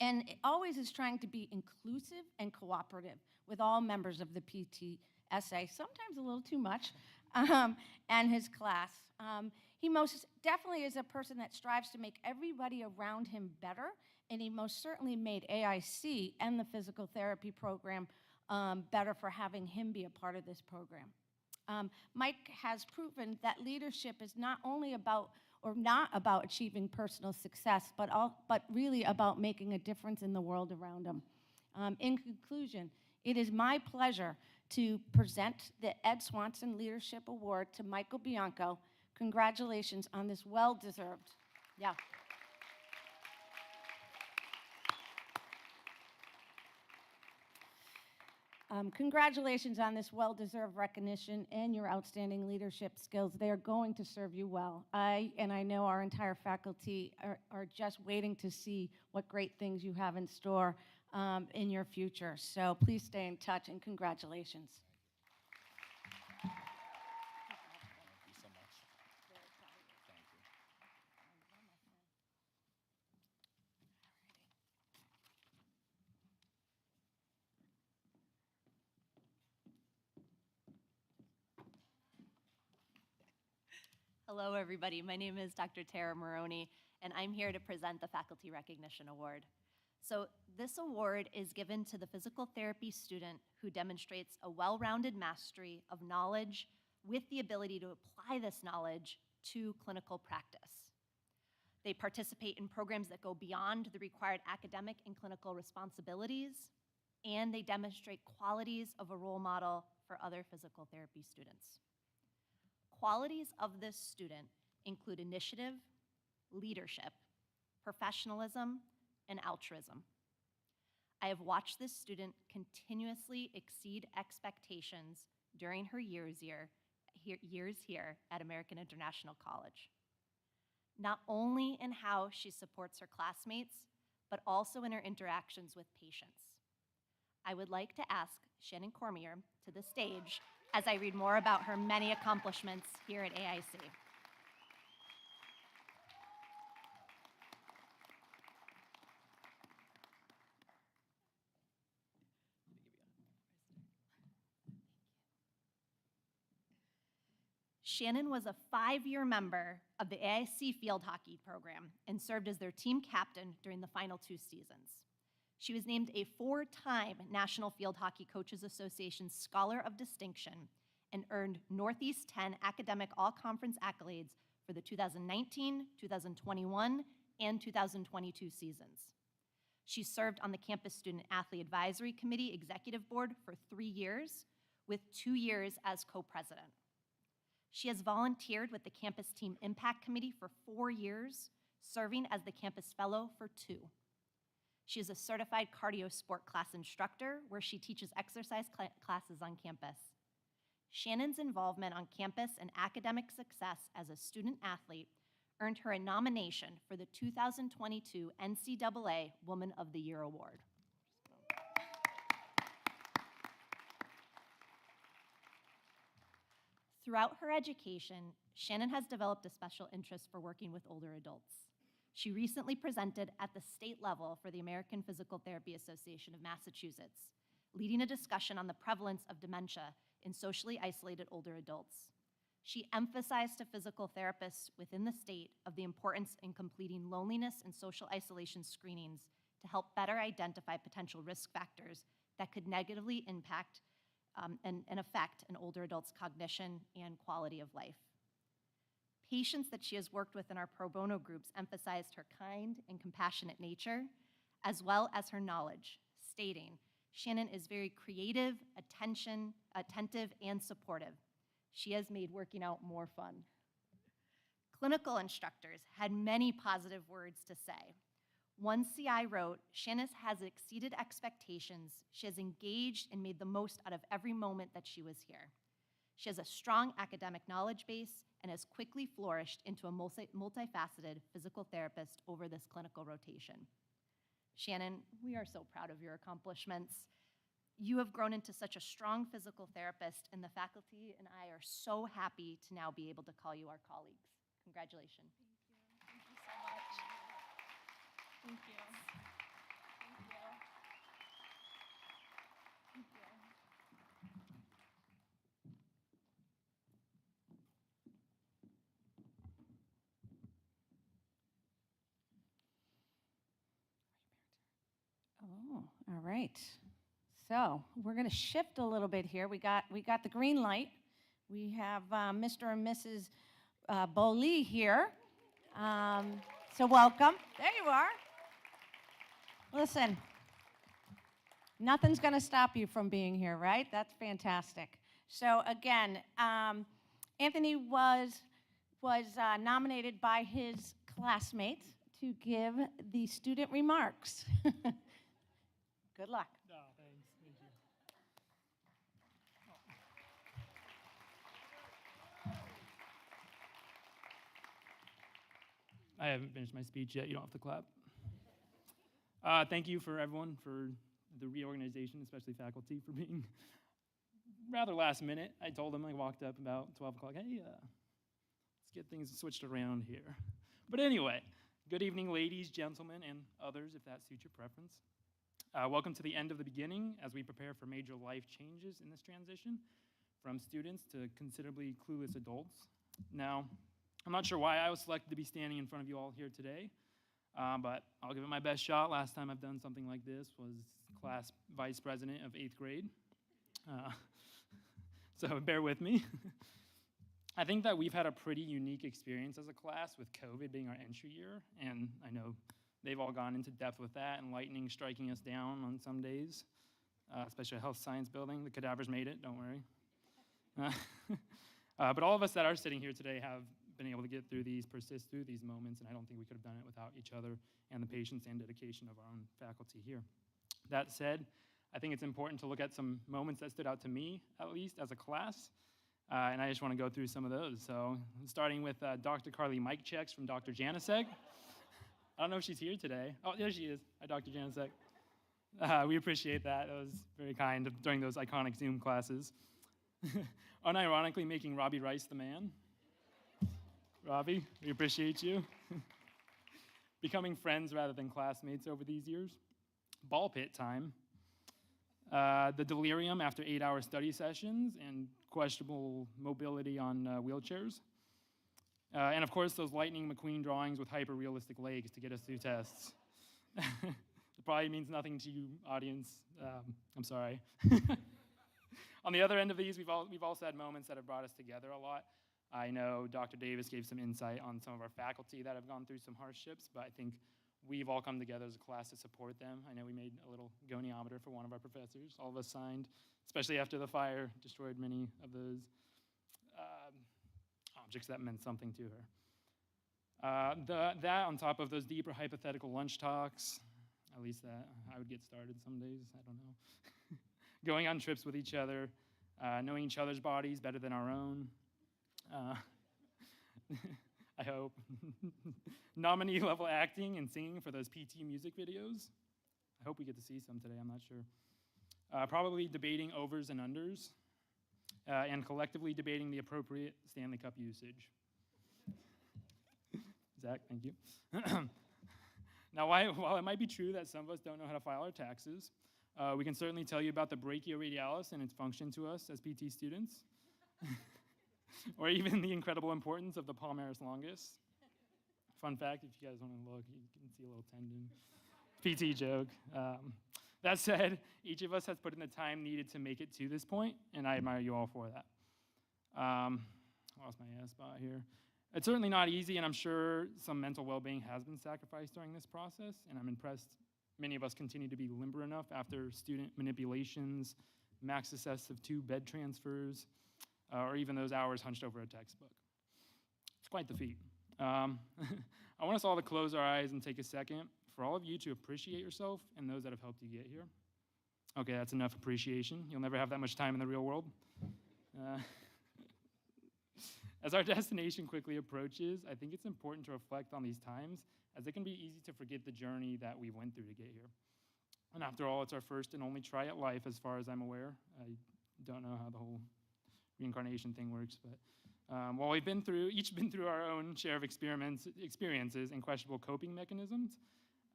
And always is trying to be inclusive and cooperative with all members of the PTSA, sometimes a little too much, and his class. He most definitely is a person that strives to make everybody around him better, and he most certainly made AIC and the physical therapy program better for having him be a part of this program. Mike has proven that leadership is not only about or not about achieving personal success, but really about making a difference in the world around them. In conclusion, it is my pleasure to present the Ed Swanson Leadership Award to Michael Bianco. Congratulations on this well-deserved, yeah. Congratulations on this well-deserved recognition and your outstanding leadership skills. They are going to serve you well. I know our entire faculty are just waiting to see what great things you have in store in your future. So please stay in touch, and congratulations. Hello, everybody. My name is Dr. Tara Maroney, and I'm here to present the Faculty Recognition Award. So this award is given to the physical therapy student who demonstrates a well-rounded mastery of knowledge with the ability to apply this knowledge to clinical practice. They participate in programs that go beyond the required academic and clinical responsibilities, and they demonstrate qualities of a role model for other physical therapy students. Qualities of this student include initiative, leadership, professionalism, and altruism. I have watched this student continuously exceed expectations during her years here at American International College. Not only in how she supports her classmates, but also in her interactions with patients. I would like to ask Shannon Cormier to the stage as I read more about her many accomplishments here at AIC. Shannon was a 5-year member of the AIC field hockey program and served as their team captain during the final 2 seasons. She was named a 4-time National Field Hockey Coaches Association Scholar of Distinction and earned Northeast 10 academic all-conference accolades for the 2019, 2021, and 2022 seasons. She served on the Campus Student Athlete Advisory Committee Executive Board for 3 years, with 2 years as co-president. She has volunteered with the Campus Team Impact Committee for 4 years, serving as the Campus Fellow for 2. She is a certified cardio sport class instructor where she teaches exercise classes on campus. Shannon's involvement on campus and academic success as a student athlete earned her a nomination for the 2022 NCAA Woman of the Year Award. Throughout her education, Shannon has developed a special interest for working with older adults. She recently presented at the state level for the American Physical Therapy Association of Massachusetts, leading a discussion on the prevalence of dementia in socially isolated older adults. She emphasized to physical therapists within the state of the importance in completing loneliness and social isolation screenings to help better identify potential risk factors that could negatively impact and affect an older adult's cognition and quality of life. Patients that she has worked with in our pro bono groups emphasized her kind and compassionate nature, as well as her knowledge, stating, Shannon is very creative, attentive, and supportive. She has made working out more fun. Clinical instructors had many positive words to say. One CI wrote, Shannon has exceeded expectations. She has engaged and made the most out of every moment that she was here. She has a strong academic knowledge base and has quickly flourished into a multifaceted physical therapist over this clinical rotation. Shannon, we are so proud of your accomplishments. You have grown into such a strong physical therapist, and the faculty and I are so happy to now be able to call you our colleagues. Congratulations. Thank you so much. Thank you. Thank you. Oh, all right. So we're going to shift a little bit here. We got the green light. We have Mr. and Mrs. Boli here. So welcome. There you are. Listen, nothing's going to stop you from being here, right? That's fantastic. So again, Anthony was nominated by his classmates to give the student remarks. Good luck. Oh, thanks. Thank you. I haven't finished my speech yet. You don't have to clap. Thank you for everyone for the reorganization, especially faculty, for being rather last minute. I told them, I walked up about 12 o'clock, hey, let's get things switched around here. But anyway, good evening, ladies, gentlemen, and others, if that suits your preference. Welcome to the end of the beginning as we prepare for major life changes in this transition from students to considerably clueless adults. Now, I'm not sure why I was selected to be standing in front of you all here today, but I'll give it my best shot. Last time I've done something like this was class vice president of 8th grade. So bear with me. I think that we've had a pretty unique experience as a class with COVID being our entry year, and I know they've all gone into depth with that and lightning striking us down on some days, especially health science building. The cadavers made it, don't worry. But all of us that are sitting here today have been able to get through these, persist through these moments, and I don't think we could have done it without each other and the patience and dedication of our own faculty here. That said, I think it's important to look at some moments that stood out to me, at least, as a class, and I just want to go through some of those. So starting with Dr. Carly Mike checks from Dr. Janisek. I don't know if she's here today. Oh, there she is. Hi, Dr. Janisek. We appreciate that. That was very kind during those iconic Zoom classes. Unironically making Robbie Rice the man. Robbie, we appreciate you. Becoming friends rather than classmates over these years. Ball pit time. The delirium after 8-hour study sessions and questionable mobility on wheelchairs. And of course, those Lightning McQueen drawings with hyper-realistic legs to get us through tests. It probably means nothing to you, audience. I'm sorry. On the other end of these, we've also had moments that have brought us together a lot. I know Dr. Davis gave some insight on some of our faculty that have gone through some hardships, but I think we've all come together as a class to support them. I know we made a little goniometer for one of our professors. All of us signed, especially after the fire destroyed many of those objects that meant something to her. That on top of those deeper hypothetical lunch talks, at least that I would get started some days, I don't know. Going on trips with each other, knowing each other's bodies better than our own. I hope. Nominee level acting and singing for those PT music videos. I hope we get to see some today, I'm not sure. Probably debating overs and unders, and collectively debating the appropriate Stanley Cup usage. Zach, thank you. Now, while it might be true that some of us don't know how to file our taxes, we can certainly tell you about the brachioradialis and its function to us as PT students, or even the incredible importance of the palmaris longus. Fun fact, if you guys want to look, you can see a little tendon. PT joke. That said, each of us has put in the time needed to make it to this point, and I admire you all for that. Lost my spot here. It's certainly not easy, and I'm sure some mental well-being has been sacrificed during this process, and I'm impressed many of us continue to be limber enough after student manipulations, max success of 2 bed transfers, or even those hours hunched over a textbook. It's quite the feat. I want us all to close our eyes and take a second for all of you to appreciate yourself and those that have helped you get here. Okay, that's enough appreciation. You'll never have that much time in the real world. As our destination quickly approaches, I think it's important to reflect on these times, as it can be easy to forget the journey that we went through to get here. And after all, it's our first and only try at life, as far as I'm aware. I don't know how the whole reincarnation thing works, but while we've each been through our own share of experiences and questionable coping mechanisms,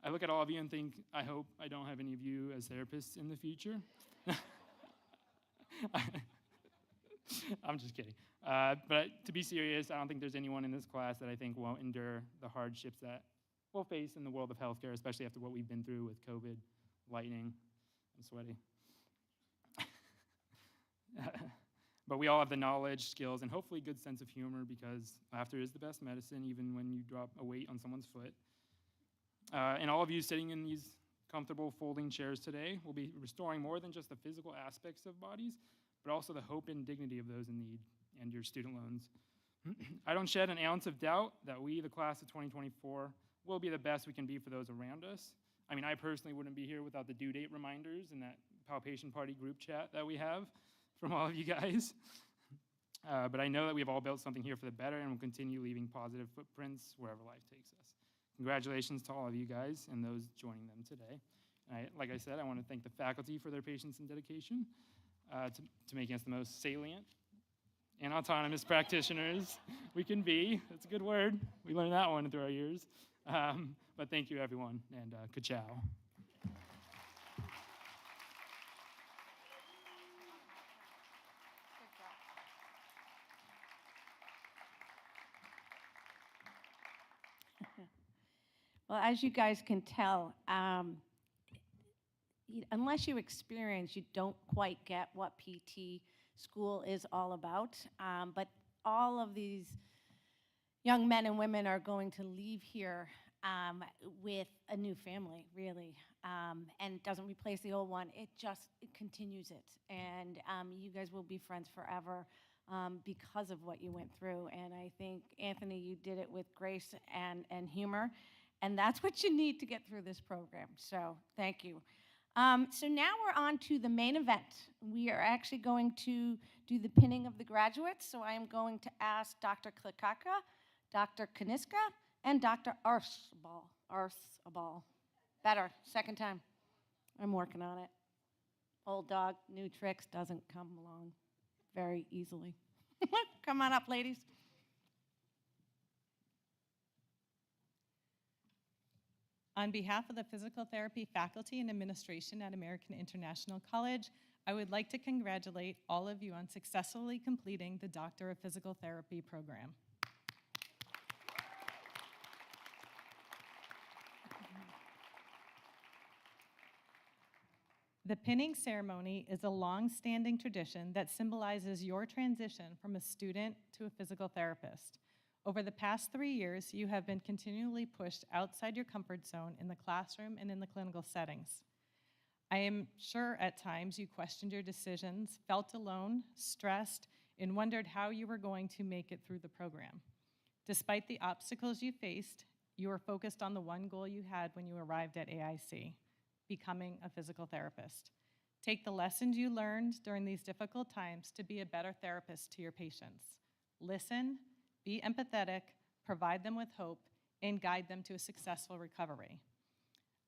I look at all of you and think, I hope I don't have any of you as therapists in the future. I'm just kidding. But to be serious, I don't think there's anyone in this class that I think won't endure the hardships that we'll face in the world of healthcare, especially after what we've been through with COVID, lightning. I'm sweaty. But we all have the knowledge, skills, and hopefully good sense of humor, because laughter is the best medicine, even when you drop a weight on someone's foot. And all of you sitting in these comfortable folding chairs today will be restoring more than just the physical aspects of bodies, but also the hope and dignity of those in need and your student loans. I don't shed an ounce of doubt that we, the class of 2024, will be the best we can be for those around us. I mean, I personally wouldn't be here without the due date reminders and that palpation party group chat that we have from all of you guys. But I know that we've all built something here for the better and will continue leaving positive footprints wherever life takes us. Congratulations to all of you guys and those joining them today. Like I said, I want to thank the faculty for their patience and dedication to making us the most salient and autonomous practitioners we can be. That's a good word. We learned that one through our years. But thank you, everyone, and ka-chow. Well, as you guys can tell, unless you experience, you don't quite get what PT school is all about. But all of these young men and women are going to leave here with a new family, really. And it doesn't replace the old one, it continues it. And you guys will be friends forever because of what you went through. And I think, Anthony, you did it with grace and humor. And that's what you need to get through this program. So thank you. So now we're on to the main event. We are actually going to do the pinning of the graduates. So I am going to ask Dr. Klikaka, Dr. Kaniska, and Dr. Arsabal. Better, second time. I'm working on it. Old dog, new tricks doesn't come along very easily. Come on up, ladies. On behalf of the physical therapy faculty and administration at American International College, I would like to congratulate all of you on successfully completing the Doctor of Physical Therapy program. The pinning ceremony is a long-standing tradition that symbolizes your transition from a student to a physical therapist. Over the past 3 years, you have been continually pushed outside your comfort zone in the classroom and in the clinical settings. I am sure at times you questioned your decisions, felt alone, stressed, and wondered how you were going to make it through the program. Despite the obstacles you faced, you were focused on the one goal you had when you arrived at AIC: becoming a physical therapist. Take the lessons you learned during these difficult times to be a better therapist to your patients. Listen, be empathetic, provide them with hope, and guide them to a successful recovery.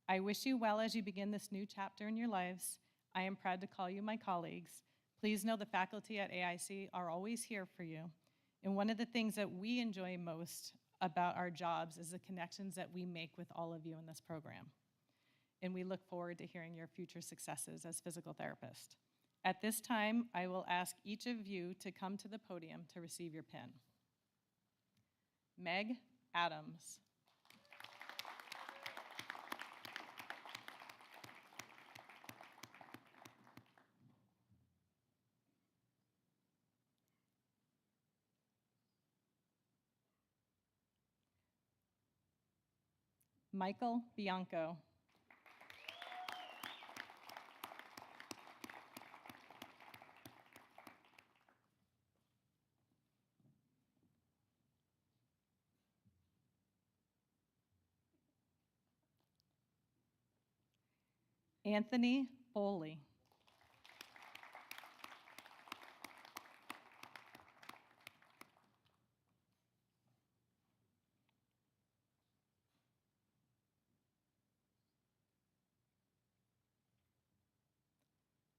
I wish you well as you begin this new chapter in your lives. I am proud to call you my colleagues. Please know the faculty at AIC are always here for you. And one of the things that we enjoy most about our jobs is the connections that we make with all of you in this program. And we look forward to hearing your future successes as physical therapists. At this time, I will ask each of you to come to the podium to receive your pin. Meg Adams. Michael Bianco. Anthony Foley.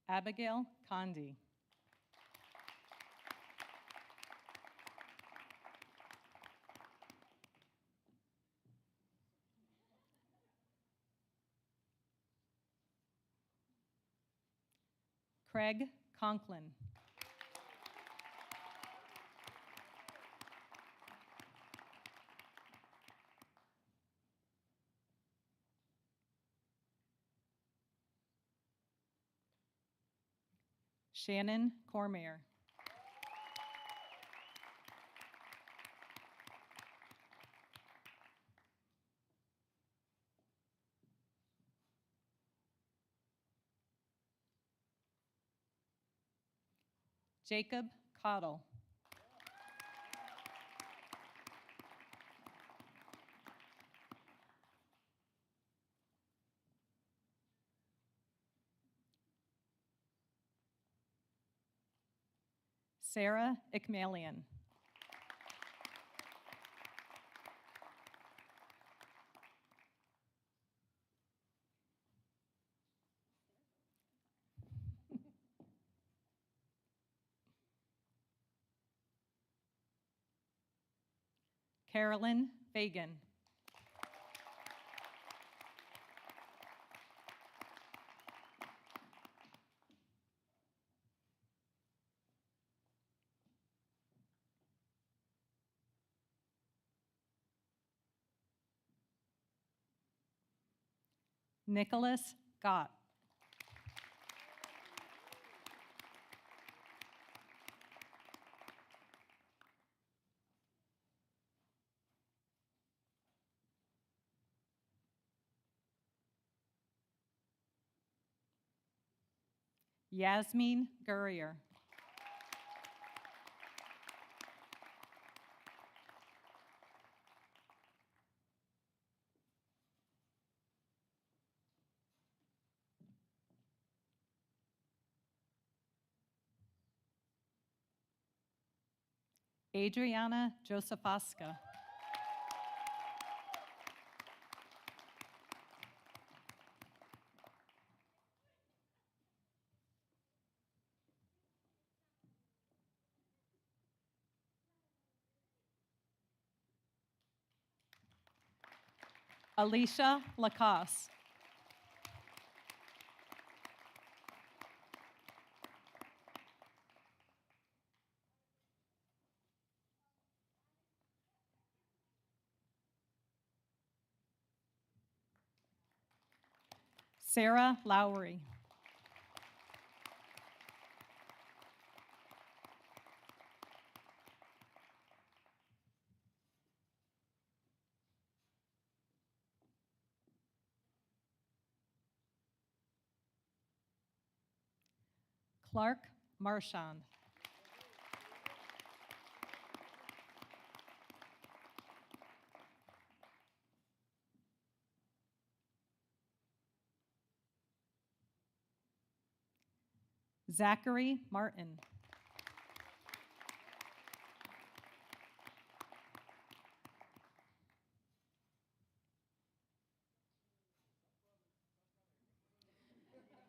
Abigail Condi. Craig Conklin. Shannon Cormier. Jacob Cottle. Sarah Ikmalian. Carolyn Fagan. Nicholas Gott. Yasmin Gurrier. Adriana Josephaska. Alicia Lacoste. Sarah Lowry. Clark Marchand. Zachary Martin.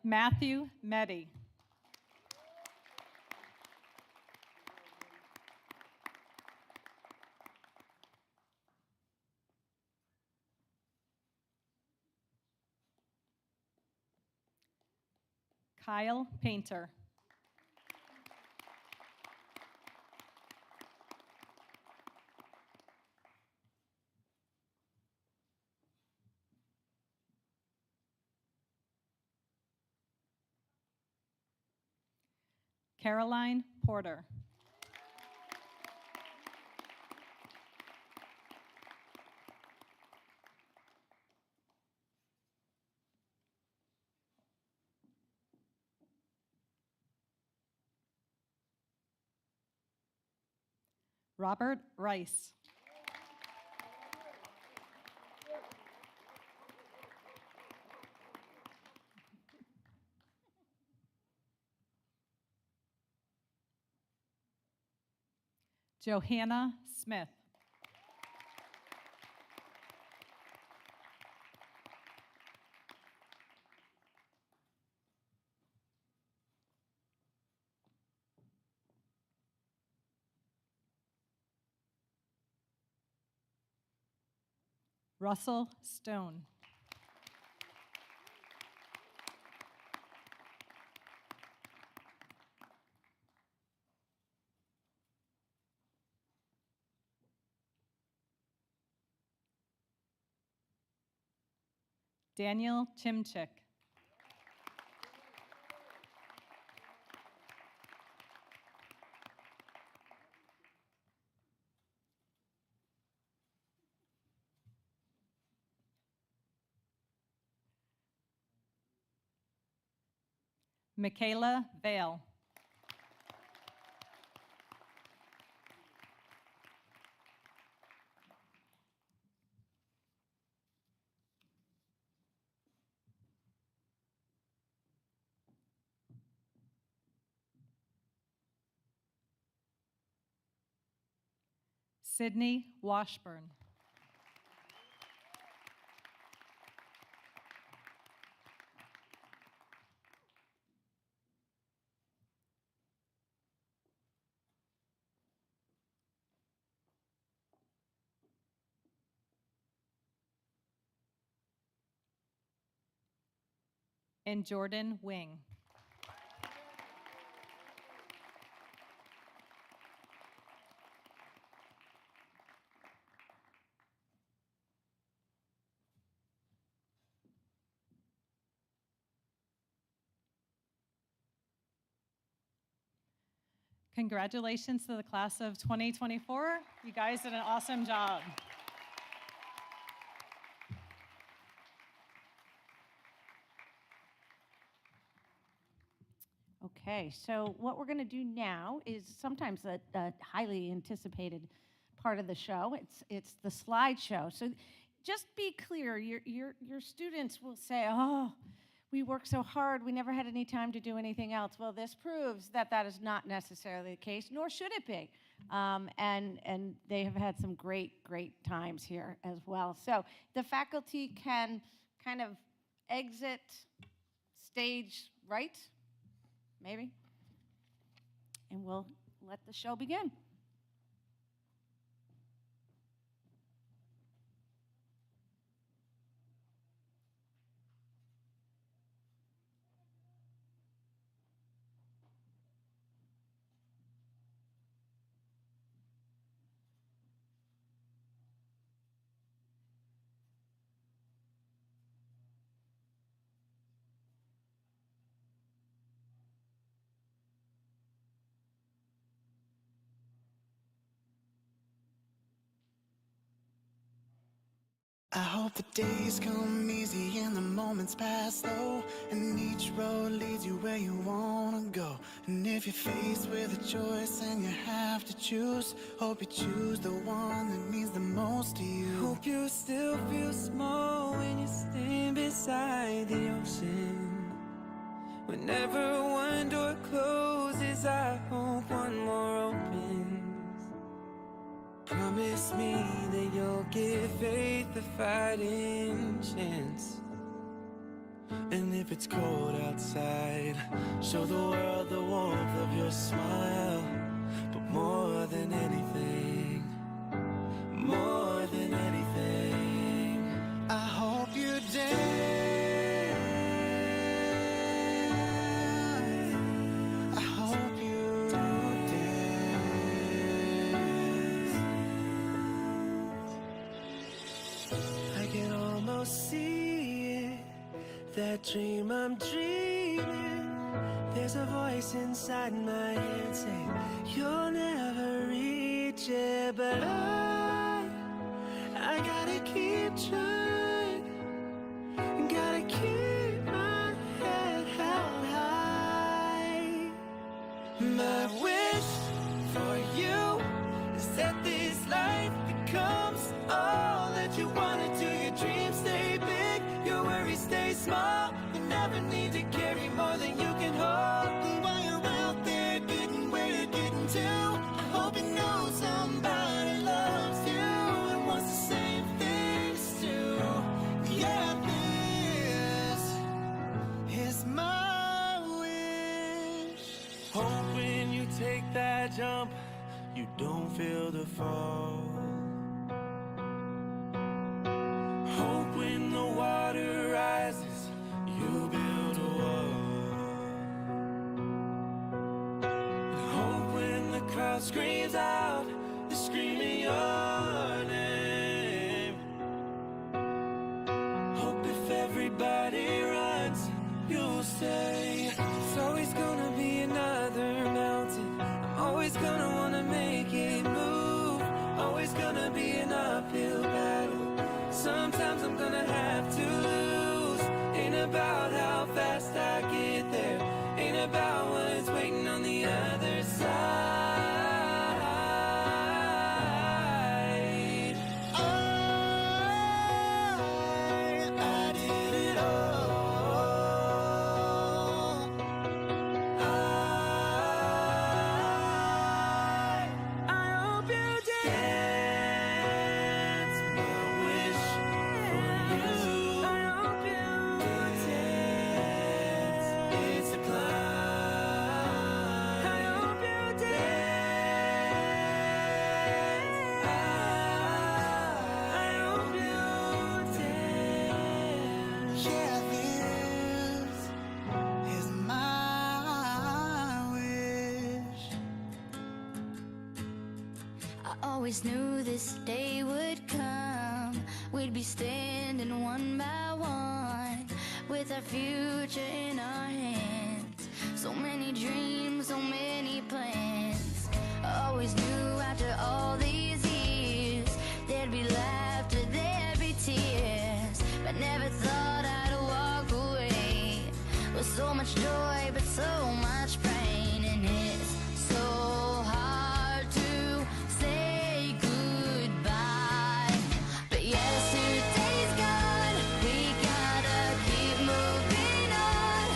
Matthew Meddy. Kyle Painter. Caroline Porter. Robert Rice. Johanna Smith. Russell Stone. Daniel Chimchik. Michaela Vale. Sydney Washburn. And Jordan Wing. Congratulations to the class of 2024. You guys did an awesome job. Okay, so what we're going to do now is sometimes a highly anticipated part of the show. It's the slideshow. So just be clear, your students will say, "Oh, we worked so hard, we never had any time to do anything else." Well, this proves that that is not necessarily the case, nor should it be. And they have had some great times here as well. So the faculty can kind of exit stage right, maybe, and we'll let the show begin. hope the days come easy and the moments pass slow, and each road leads you where you wanna go. And if you're faced with a choice and you have to choose, hope you choose the one that means the most to you. Hope you still feel small when you stand beside the ocean. Whenever one door closes, I hope one more opens. Promise me that you'll give faith a fighting chance. And if it's cold outside, show the world the warmth of your smile. But more than anything, more than anything, I hope you dance. I hope you dance. I can almost see it, that dream I'm dreaming. There's a voice inside my head saying you'll never reach it, but I gotta keep trying, gotta keep my head held high. My wish for you is that this life becomes all that you wanna do. Your dreams stay big, your worries stay small. You never need to carry more than you can hold. And while you're out there getting where you're getting to, I hope you know somebody loves you and wants the same things too. Yeah, this is my wish. Hope when you take that jump, you don't feel the fall. Hope when the water rises, you build a wall. And hope when the crowd screams out, they're screaming your name. Hope if everybody runs, you'll stay. It's always gonna be another mountain. I'm always gonna wanna make it move. Always gonna be an uphill battle. Sometimes I'm gonna have to lose. Ain't about how fast I get there, ain't about what's waiting on the other side. I did it all. I hope you dance. My wish for you. I hope you dance. It's a climb. I hope you dance. I hope you dance. Yeah, this is my wish. I always knew this day would come. We'd be standing one by one with our future in our hands. So many dreams, so many plans. I always knew after all these years there'd be laughter, there'd be tears, but never thought I'd walk away with so much joy but so much pain. And it's so hard to say goodbye, but yesterday's gone, we gotta keep moving on.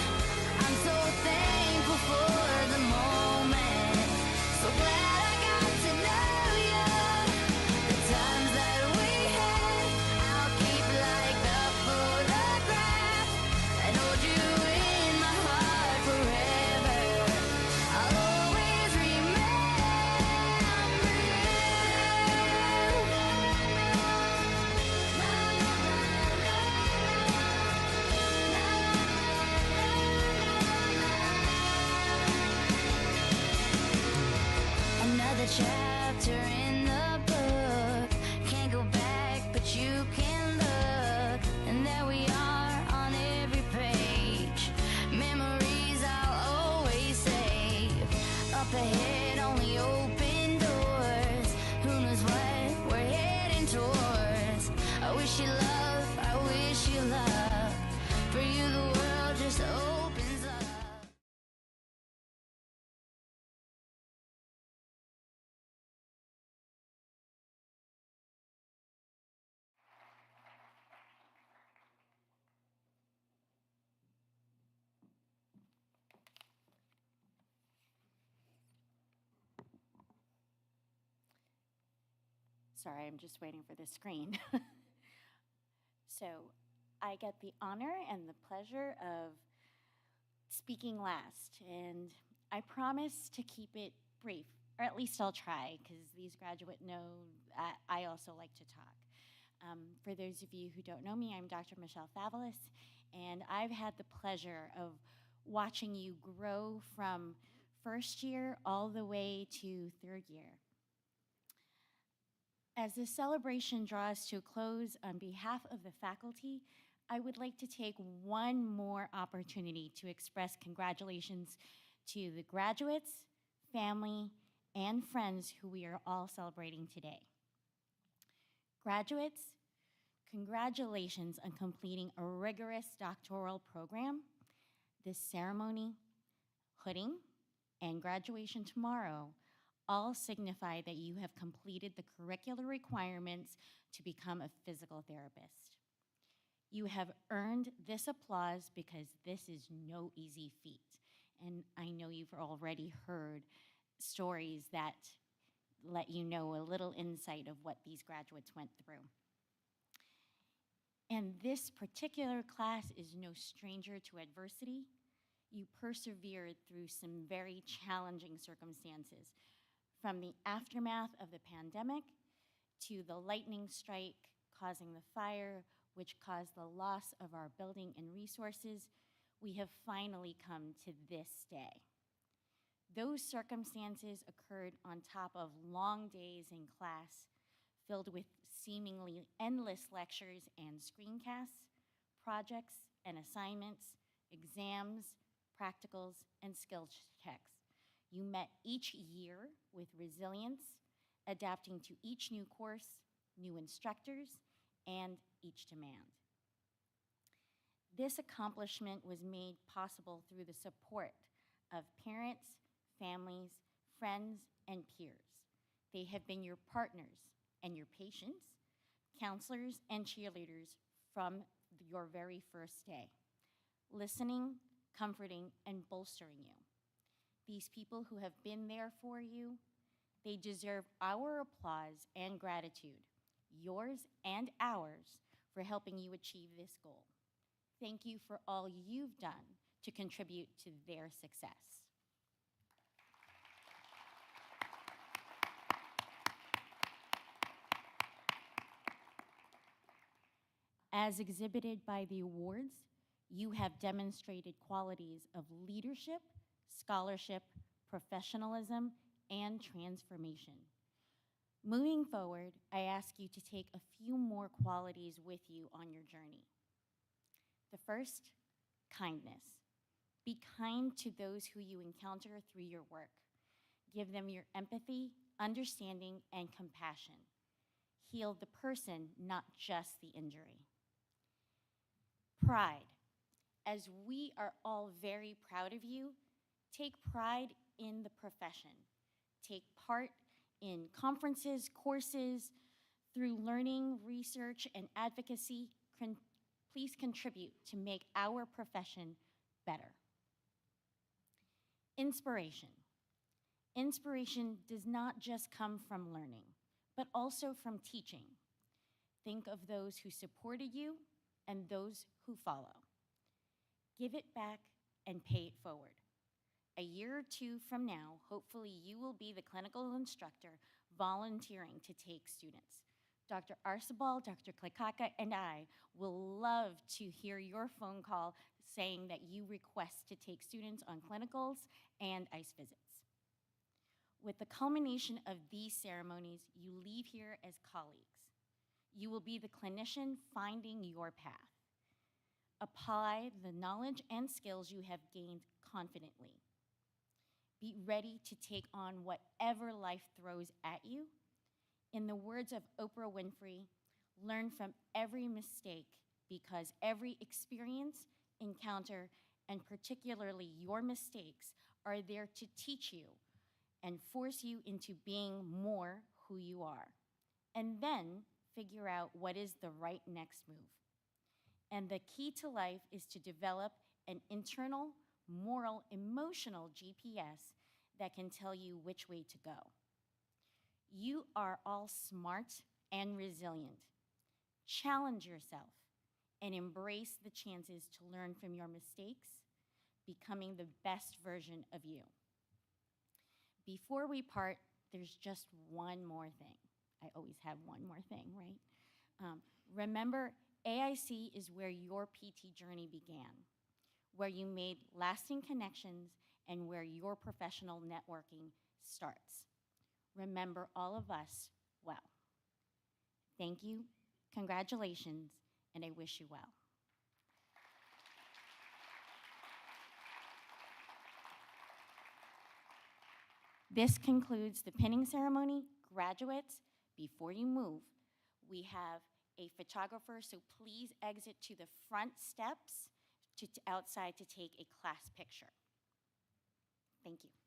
I'm so thankful for the moment, so glad I got to know you. The times that we had, I'll keep like a photograph and hold you in my heart forever. I'll always remember you. Another chapter in the book. Can't go back, but you can look. And there we are on every page. Memories I'll always save. Up ahead, only open doors. Who knows what we're heading towards? I wish you love I wish you luck. For you, the world just opens up. Sorry, I'm just waiting for the screen. So I get the honor and the pleasure of speaking last, and I promise to keep it brief, or at least I'll try, because these graduates know I also like to talk. For those of you who don't know me, I'm Dr. Michelle Favalis, and I've had the pleasure of watching you grow from first year all the way to third year. As this celebration draws to a close, on behalf of the faculty, I would like to take one more opportunity to express congratulations to the graduates, family, and friends who we are all celebrating today. Graduates, congratulations on completing a rigorous doctoral program. This ceremony, hooding, and graduation tomorrow all signify that you have completed the curricular requirements to become a physical therapist. You have earned this applause because this is no easy feat. And I know you've already heard stories that let you know a little insight of what these graduates went through. And this particular class is no stranger to adversity. You persevered through some very challenging circumstances, from the aftermath of the pandemic to the lightning strike causing the fire, which caused the loss of our building and resources. We have finally come to this day. Those circumstances occurred on top of long days in class filled with seemingly endless lectures and screencasts, projects and assignments, exams, practicals, and skill checks. You met each year with resilience, adapting to each new course, new instructors, and each demand. This accomplishment was made possible through the support of parents, families, friends, and peers. They have been your partners and your patients, counselors, and cheerleaders from your very first day, listening, comforting, and bolstering you. These people who have been there for you, they deserve our applause and gratitude, yours and ours, for helping you achieve this goal. Thank you for all you've done to contribute to their success. As exhibited by the awards, you have demonstrated qualities of leadership, scholarship, professionalism, and transformation. Moving forward, I ask you to take a few more qualities with you on your journey. The first, kindness. Be kind to those who you encounter through your work. Give them your empathy, understanding, and compassion. Heal the person, not just the injury. Pride. As we are all very proud of you, take pride in the profession. Take part in conferences, courses, through learning, research, and advocacy. Please contribute to make our profession better. Inspiration. Inspiration does not just come from learning, but also from teaching. Think of those who supported you and those who follow. Give it back and pay it forward. A year or two from now, hopefully you will be the clinical instructor volunteering to take students. Dr. Arcibal, Dr. Klikaka, and I will love to hear your phone call saying that you request to take students on clinicals and ICE visits. With the culmination of these ceremonies, you leave here as colleagues. You will be the clinician finding your path. Apply the knowledge and skills you have gained confidently. Be ready to take on whatever life throws at you. In the words of Oprah Winfrey, learn from every mistake because every experience, encounter, and particularly your mistakes are there to teach you and force you into being more who you are. And then figure out what is the right next move. And the key to life is to develop an internal, moral, emotional GPS that can tell you which way to go. You are all smart and resilient. Challenge yourself and embrace the chances to learn from your mistakes, becoming the best version of you. Before we part, there's just one more thing. I always have one more thing, right? Remember, AIC is where your PT journey began, where you made lasting connections and where your professional networking starts. Remember all of us well. Thank you, congratulations, and I wish you well. This concludes the pinning ceremony. Graduates, before you move, we have a photographer, so please exit to the front steps outside to take a class picture. Thank you.